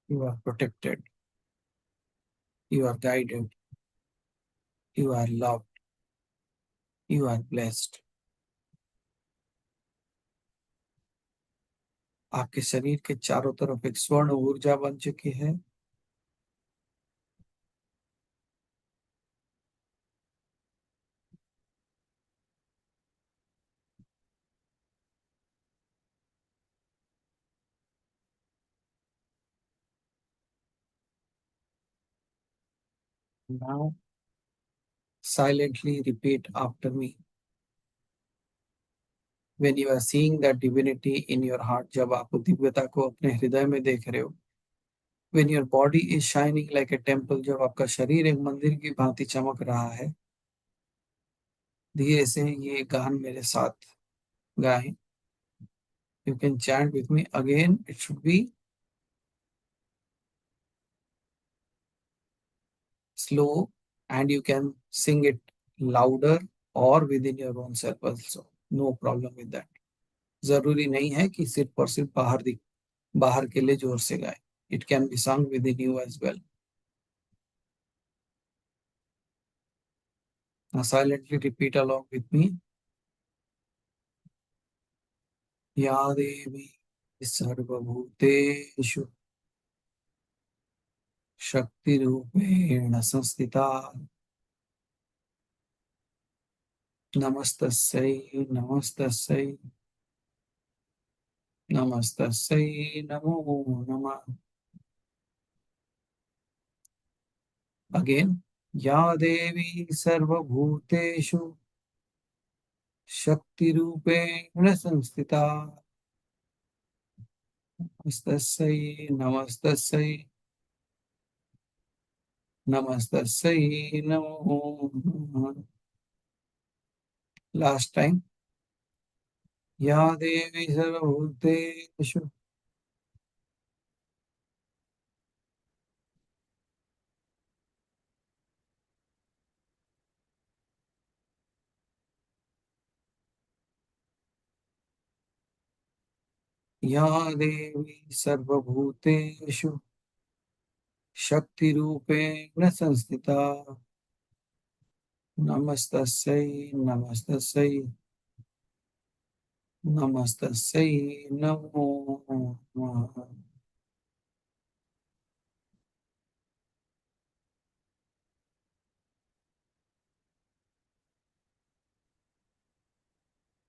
You are protected. You are guided. You are loved. You are blessed. आपके शरीर के चारों तरफ एक स्वर्ण ऊर्जा बन चुकी है. Now silently repeat after me. When you are seeing that divinity in your heart, जब आप दिव्यता को अपने हृदय में देख रहे हो. When your body is shining like a temple, जब आपका शरीर एक मंदिर की भांति चमक रहा है. धीरे से ये गान मेरे साथ गाएं. You can chant with me again. It should be slow and you can sing it louder or within your own self also. No problem with that. जरूरी नहीं है कि सिर्फ बाहर के लिए जोर से गाए. It can be sung within you as well. Now silently repeat along with me. या देवी सर्वभूतेषु शक्तिरूपेण संस्थिता. नमस्तस्यै नमस्तस्यै नमस्तस्यै नमो नमः. Again. या देवी सर्वभूतेषु शक्तिरूपेण संस्थिता. नमस्तस्यै नमस्तस्यै नमस्तस्यै नमो नमः. Last time. या देवी सर्वभूतेषु या देवी सर्वभूतेषु शक्तिरूपेण संस्थिता. नमस्तस्यै नमस्तस्यै नमस्तस्यै नमो नमः.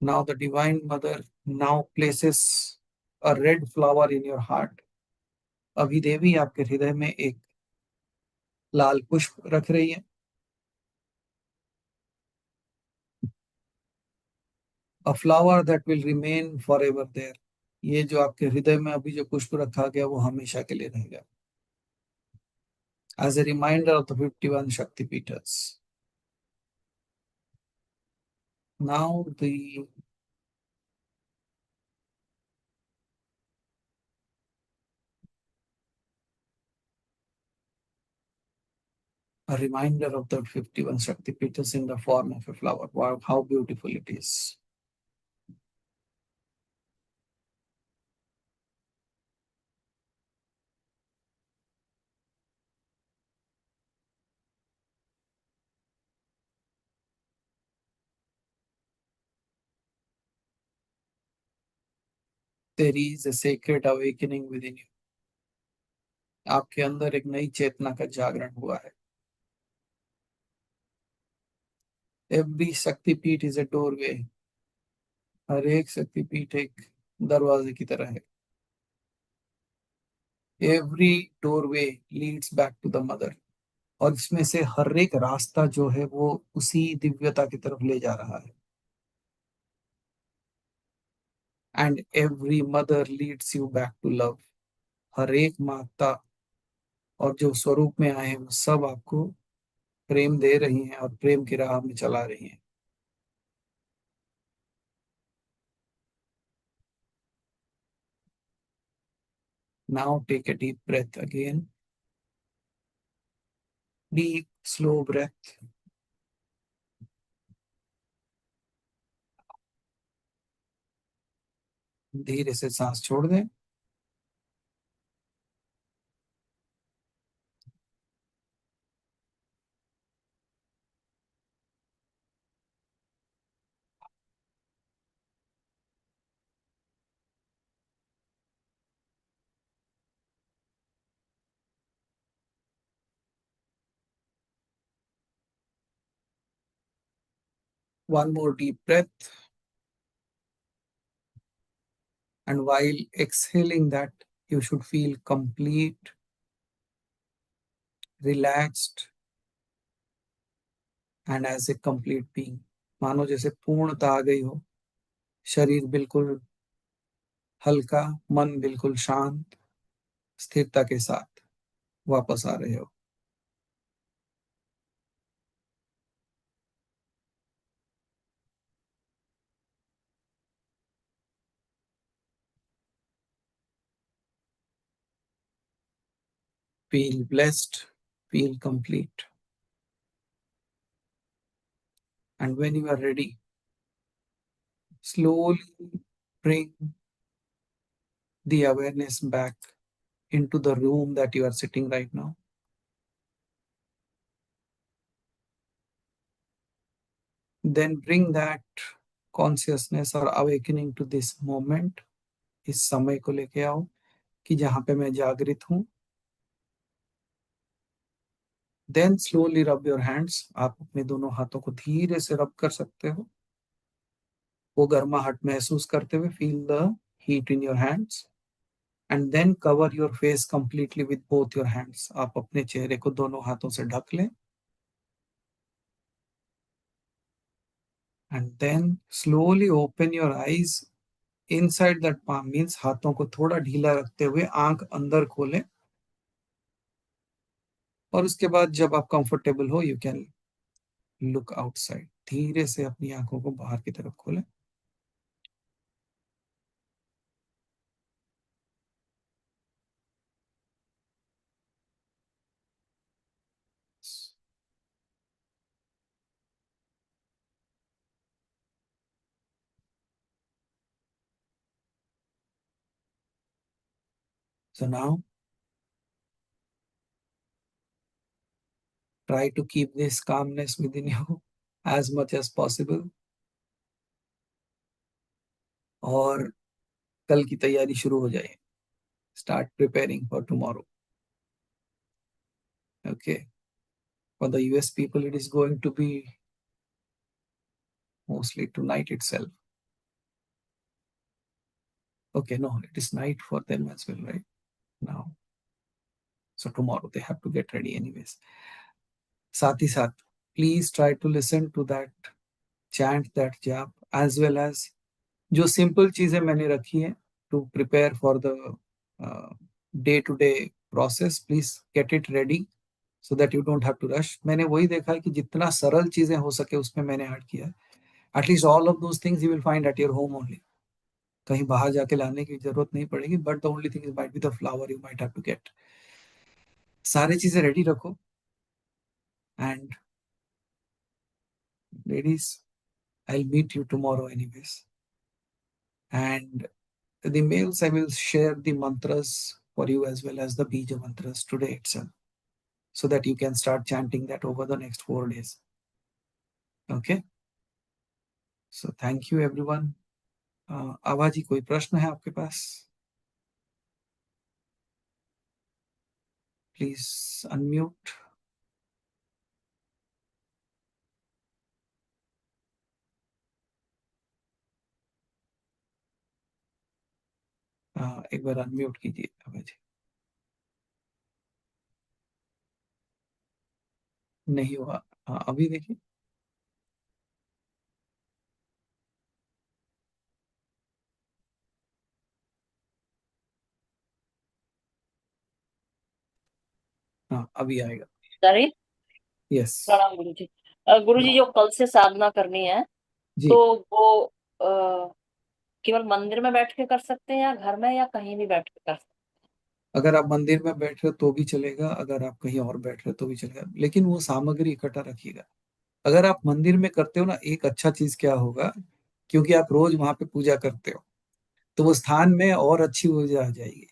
Now the Divine Mother now places a red flower in your heart. अभी देवी आपके हृदय में एक लाल पुष्प रख रही है. A flower that will remain forever there. ये जो आपके हृदय में अभी जो पुष्प रखा गया वो हमेशा के लिए रहेगा. As a reminder of the 51 Shaktipeethas. Now a reminder of the 51 Shaktipeethas in the form of a flower. Wow, how beautiful it is. There is a sacred awakening within you. आपके अंदर एक नई चेतना का जागरण हुआ है. Every शक्तिपीठ is a doorway. हर एक शक्तिपीठ एक दरवाजे की तरह है. Every doorway leads back to the mother. और इसमें से हर एक रास्ता जो है वो उसी दिव्यता की तरफ ले जा रहा है. And every mother leads you back to love. हर एक माता और जो स्वरूप में आए हैं वो सब आपको प्रेम दे रही हैं और प्रेम की राह में चला रही हैं. Now take a deep breath again. Deep, slow breath. धीरे से सांस छोड़ दें. One more deep breath. And while exhaling that, you should feel complete, relaxed, and as a complete being. मानो जैसे पूर्णता आ गई हो. शरीर बिल्कुल हल्का, मन बिल्कुल शांत, स्थिरता के साथ वापस आ रहे हो. Feel blessed, feel complete. And when you are ready, slowly bring the awareness back into the room that you are sitting right now. Then bring that consciousness or awakening to this moment. इस समय को लेके आओ कि जहां पे मैं जागृत हूं. Then slowly rub your hands. आप अपने दोनों हाथों को धीरे से रब कर सकते हो. वो गर्माहट महसूस करते हुए feel the heat in your hands. And then cover your face completely with both your hands. आप अपने चेहरे को दोनों हाथों से ढक लें. And then slowly open your eyes inside that palm. Means हाथों को थोड़ा ढीला रखते हुए आंख अंदर खोलें. और उसके बाद जब आप कंफर्टेबल हो, यू कैन लुक आउटसाइड। धीरे से अपनी आंखों को बाहर की तरफ खोलें। So now try to keep this calmness within you as much as possible, और कल की तैयारी शुरू हो जाए। Start preparing for tomorrow. Okay. For the US people, it is going to be mostly tonight itself. Okay, no, it is night for them as well, right? Now. So tomorrow they have to get ready anyways. साथ ही साथ, please try to listen to that chant, that jap, as well as जो simple चीजें मैंने रखी है to prepare for the day to day process, please get it ready so that you don't have to rush. मैंने वही देखा है कि जितना सरल चीजें हो सके उसमें मैंने ऐड किया है। At least all of those things you will find at your home only. कहीं बाहर जाके लाने की जरूरत नहीं पड़ेगी, but the only thing is might be the flower you might have to get. सारी चीजें रेडी रखो। And ladies, I will meet you tomorrow anyways. And the mails, I will share the mantras for you as well as the bija mantras today itself, so that you can start chanting that over the next 4 days. Okay, so thank you everyone. आवाजी, कोई प्रश्न है आपके पास? Please unmute. एक बार unmute कीजिए आवाजी। नहीं हुआ। अभी देखिए। हाँ, अभी आएगा। सॉरी। यस। प्रणाम गुरु जी। गुरु जी, जो कल से साधना करनी है, जी, तो वो केवल मंदिर में बैठ के कर सकते हैं या घर में, या कहीं भी बैठ के कर सकते अगर आप मंदिर में बैठ रहे हो तो भी चलेगा, अगर आप कहीं और बैठ रहे हो तो भी चलेगा, लेकिन वो सामग्री इकट्ठा रखिएगा। अगर आप मंदिर में करते हो ना, एक अच्छा चीज क्या होगा, क्योंकि आप रोज वहां पे पूजा करते हो, तो वो स्थान में और अच्छी ऊर्जा आ जाएगी। हैं?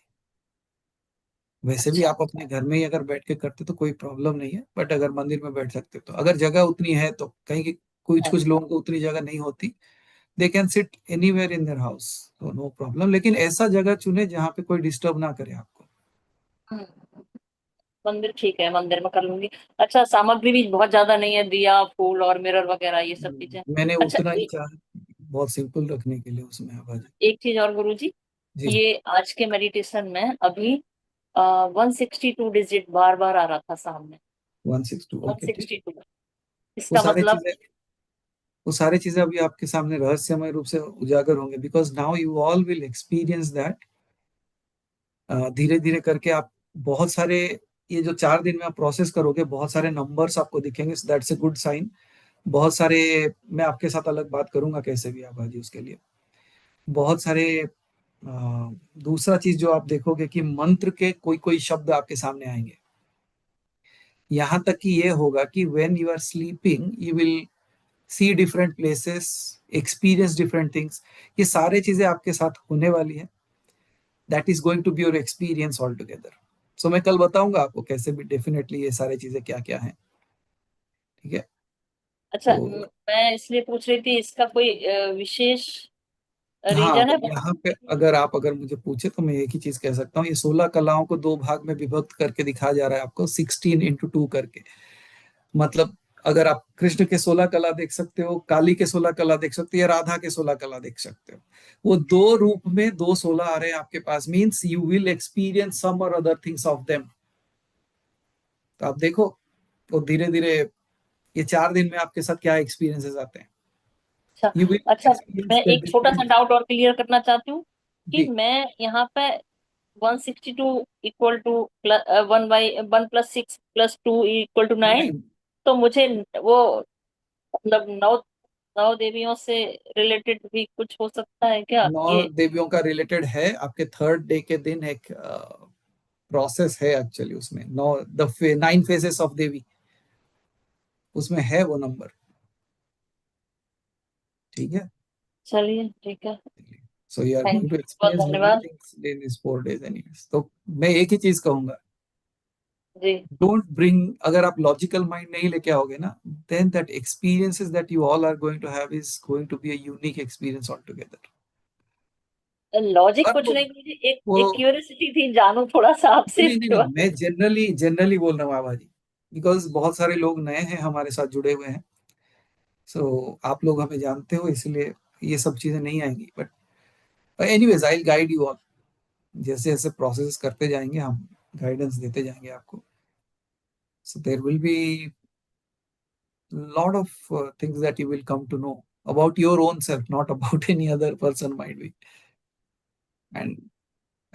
वैसे भी अच्छा। आप अपने घर में ही अगर बैठ के करते तो कोई प्रॉब्लम नहीं है, बट अगर मंदिर में बैठ सकते हो तो, अगर जगह उतनी है तो, कहीं की कुछ हाँ। कुछ लोगों को उतनी जगह नहीं होती, they can sit anywhere in their house, तो नो प्रॉब्लम, लेकिन ऐसा जगह चुने जहाँ पे कोई डिस्टर्ब ना करे आपको। हम्म, मंदिर ठीक है, मंदिर में कर लूंगी। अच्छा, सामग्री भी बहुत ज्यादा नहीं है, दिया फूल और मिरर वगैरह ये सब चीजें। मैंने अच्छा, उतना ही चाहा, बहुत सिंपल रखने के लिए उसमें आवाज। एक चीज और गुरु जी, जी। ये आज के मेडिटेशन में अभी 162 डिजिट बार बार आ रहा था सामने। 162, वन ओके, ठीक। सिक्सटी टू वो इसका सारी मतलब? चीजें वो सारी चीजें अभी आपके सामने रहस्यमय रूप से उजागर होंगे, because now you all will experience that. धीरे धीरे करके आप बहुत सारे, ये जो 4 दिन में आप प्रोसेस करोगे, बहुत सारे नंबर्स आपको दिखेंगे, दैट्स ए गुड साइन। बहुत सारे, मैं आपके साथ अलग बात करूंगा कैसे भी आबादी उसके लिए, बहुत सारे। दूसरा चीज जो आप देखोगे कि मंत्र के कोई कोई शब्द आपके सामने आएंगे। यहां तक कि ये होगा कि when you are sleeping you will see different places, experience different things. ये सारे चीजें आपके साथ होने वाली है। That is going to be your experience all together. So मैं कल बताऊंगा आपको कैसे भी, डेफिनेटली ये सारी चीजें क्या क्या है। ठीक है। अच्छा, तो मैं इसलिए पूछ रही थी, इसका कोई विशेष हाँ, रीजन है? यहाँ पे अगर मुझे पूछे तो मैं एक ही चीज कह सकता हूँ, ये 16 कलाओं को 2 भाग में विभक्त करके दिखाया जा रहा है आपको, 16 into 2 करके। मतलब अगर आप कृष्ण के 16 कला देख सकते हो, काली के 16 कला देख सकते हो, या राधा के 16 कला देख सकते हो, वो दो रूप में दो 16 आ रहे हैं आपके पास, means you will experience some और अदर थिंग्स ऑफ देम। तो आप देखो, तो धीरे धीरे ये 4 दिन में आपके साथ क्या एक्सपीरियंसेस आते हैं। अच्छा। यू विल अच्छा, एक्सपीरियंस मैं द एक छोटा सा डिफरेंट। डाउट और क्लियर करना चाहती हूँ कि जी, मैं यहाँ पे 162 इक्वल टू 1 + 6 + 2 इक्वल टू 9। नहीं, तो मुझे वो मतलब नौ नौ देवियों से रिलेटेड भी कुछ हो सकता है क्या 9 ये? देवियों का रिलेटेड है। आपके थर्ड डे के दिन एक प्रोसेस है एक्चुअली, उसमें 9 फेजेस ऑफ देवी, उसमें है वो नंबर। ठीक है। चलिए ठीक है। So you are thank going to you, बहुत एक्सपीरियंस मेनी धन्यवाद। Things in this 4 days anyways. तो मैं एक ही चीज कहूंगा, जी। डोंट ब्रिंग, अगर आप लॉजिकल माइंड नहीं लेके आओगे ना, then that experiences that you all are going to have is going to be a unique experience all together. Logic और कुछ वो नहीं, मुझे वो एक क्यूरियोसिटी थी, जानू थोड़ा सा आपसे नहीं नहीं इसके नहीं, बारे मैं जनरली जनरली बोल रहा हूँ आभा जी, बिकॉज बहुत सारे लोग नए हैं हमारे साथ जुड़े हुए हैं। सो आप लोग हमें जानते हो, इसलिए ये सब चीजें नहीं आएंगी। But anyways I will guide you all, जैसे जैसे प्रोसेस करते जाएंगे हम गाइडेंस देते जाएंगे आपको। So there will be lot of things that you will come to know about your own self, not about any other person might be. And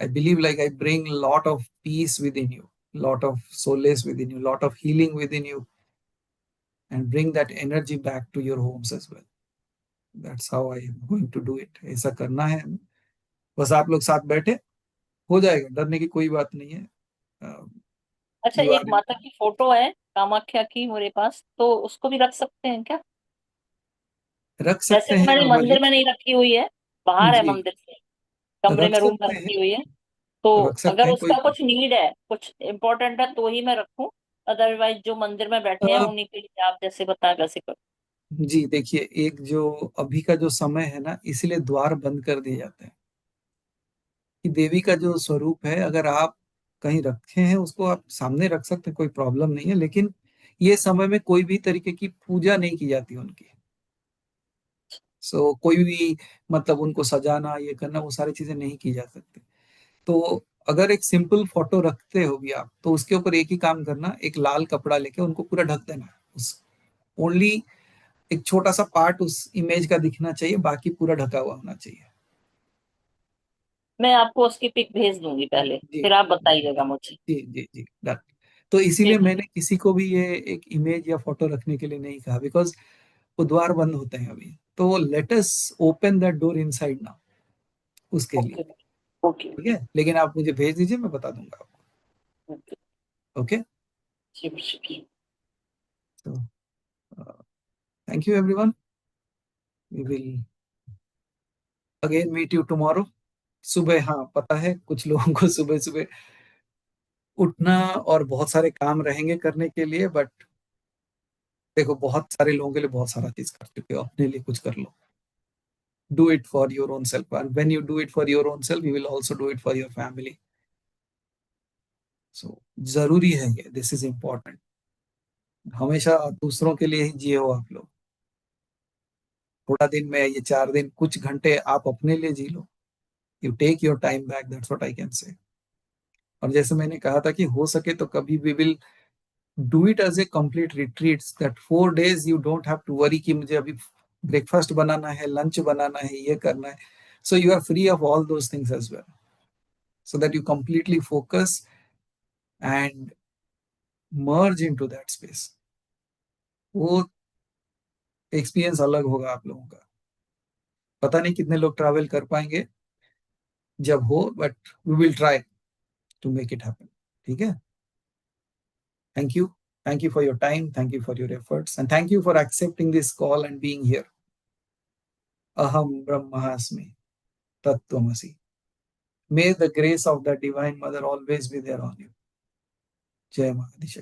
I believe like I bring a lot of peace within you, lot of solace within you, lot of healing within you, and bring that energy back to your homes as well. That's how I am going to do it. ऐसा करना है, बस आप लोग साथ बैठे, हो जाएगा, डरने की कोई बात नहीं है। अच्छा, यू एक आर, माता की फोटो है कामाख्या की मेरे पास, तो उसको भी रख सकते हैं क्या? रख वैसे सकते तो हैं मैंने आभा जी। मंदिर में नहीं रखी हुई है, बाहर है जी, मंदिर से, कमरे रख में रूम में सकते हैं, रखी हुई है। तो रख सकते अगर हैं कोई। उसका कुछ नीड है, कुछ इम्पोर्टेंट है, तो ही मैं रखूं। अदरवाइज जो मंदिर में बैठे हैं अ, उन्हीं के लिए आप जैसे बताएं वैसे करो। जी देखिए, एक जो अभी का जो समय है ना, इसलिए द्वार बंद कर दिए जाते हैं कि देवी का जो स्वरूप है, अगर आप कहीं रखे हैं उसको आप सामने रख सकते हैं, कोई प्रॉब्लम नहीं है, लेकिन ये समय में कोई भी तरीके की पूजा नहीं की जाती उनकी। सो कोई भी मतलब उनको सजाना ये करना वो सारी चीजें नहीं की जा सकती। तो अगर एक सिंपल फोटो रखते हो भी आप, तो उसके ऊपर एक ही काम करना, एक लाल कपड़ा लेके उनको पूरा ढक देना है। उस ओनली एक छोटा सा पार्ट उस इमेज का दिखना चाहिए, बाकी पूरा ढका हुआ होना चाहिए। मैं आपको उसकी पिक भेज दूंगी पहले, जी फिर आप जी बताइएगा मुझे। जी जी जी, डन। तो इसीलिए ठीक है। मैंने किसी को भी ये एक इमेज या फोटो रखने के लिए नहीं कहा, बिकॉज वो द्वार बंद होते हैं अभी। तो let us open that door inside now, उसके लिए। ओके। ओके। ठीक है, लेकिन आप मुझे भेज दीजिए, मैं बता दूंगा आपको। ओके। ओके। शिव शिव। तो thank you everyone, we will again meet you tomorrow. सुबह, हाँ पता है कुछ लोगों को सुबह सुबह उठना और बहुत सारे काम रहेंगे करने के लिए, बट देखो बहुत सारे लोगों के लिए बहुत सारा चीज कर चुके हो, अपने लिए कुछ कर लो। Do it for your own self, and when you do it for your own self, you will also do it for your family. So जरूरी है ये, दिस इज इम्पोर्टेंट। हमेशा दूसरों के लिए ही जिए हो आप लोग। थोड़ा दिन में, ये 4 दिन कुछ घंटे आप अपने लिए जी लो। You take your time back, that's what I can say. और जैसे मैंने कहा था कि हो सके तो कभी we will do it as a complete retreat, that 4 days you don't have to worry कि मुझे अभी ब्रेकफास्ट बनाना है, लंच बनाना है, ये करना है। So you are free of all those things as well, so that you completely focus and merge into that space। वो experience अलग होगा आप लोगों का। पता नहीं कितने लोग ट्रैवल कर पाएंगे जब हो, but we will try to make it happen. ठीक है। Thank you, thank you for your time, thank you for your efforts, and thank you for accepting this call and being here. अहम ब्रह्मास्मि तत्त्वमसि। May the grace of the divine mother always be there on you. जय मां आदि शक्ति।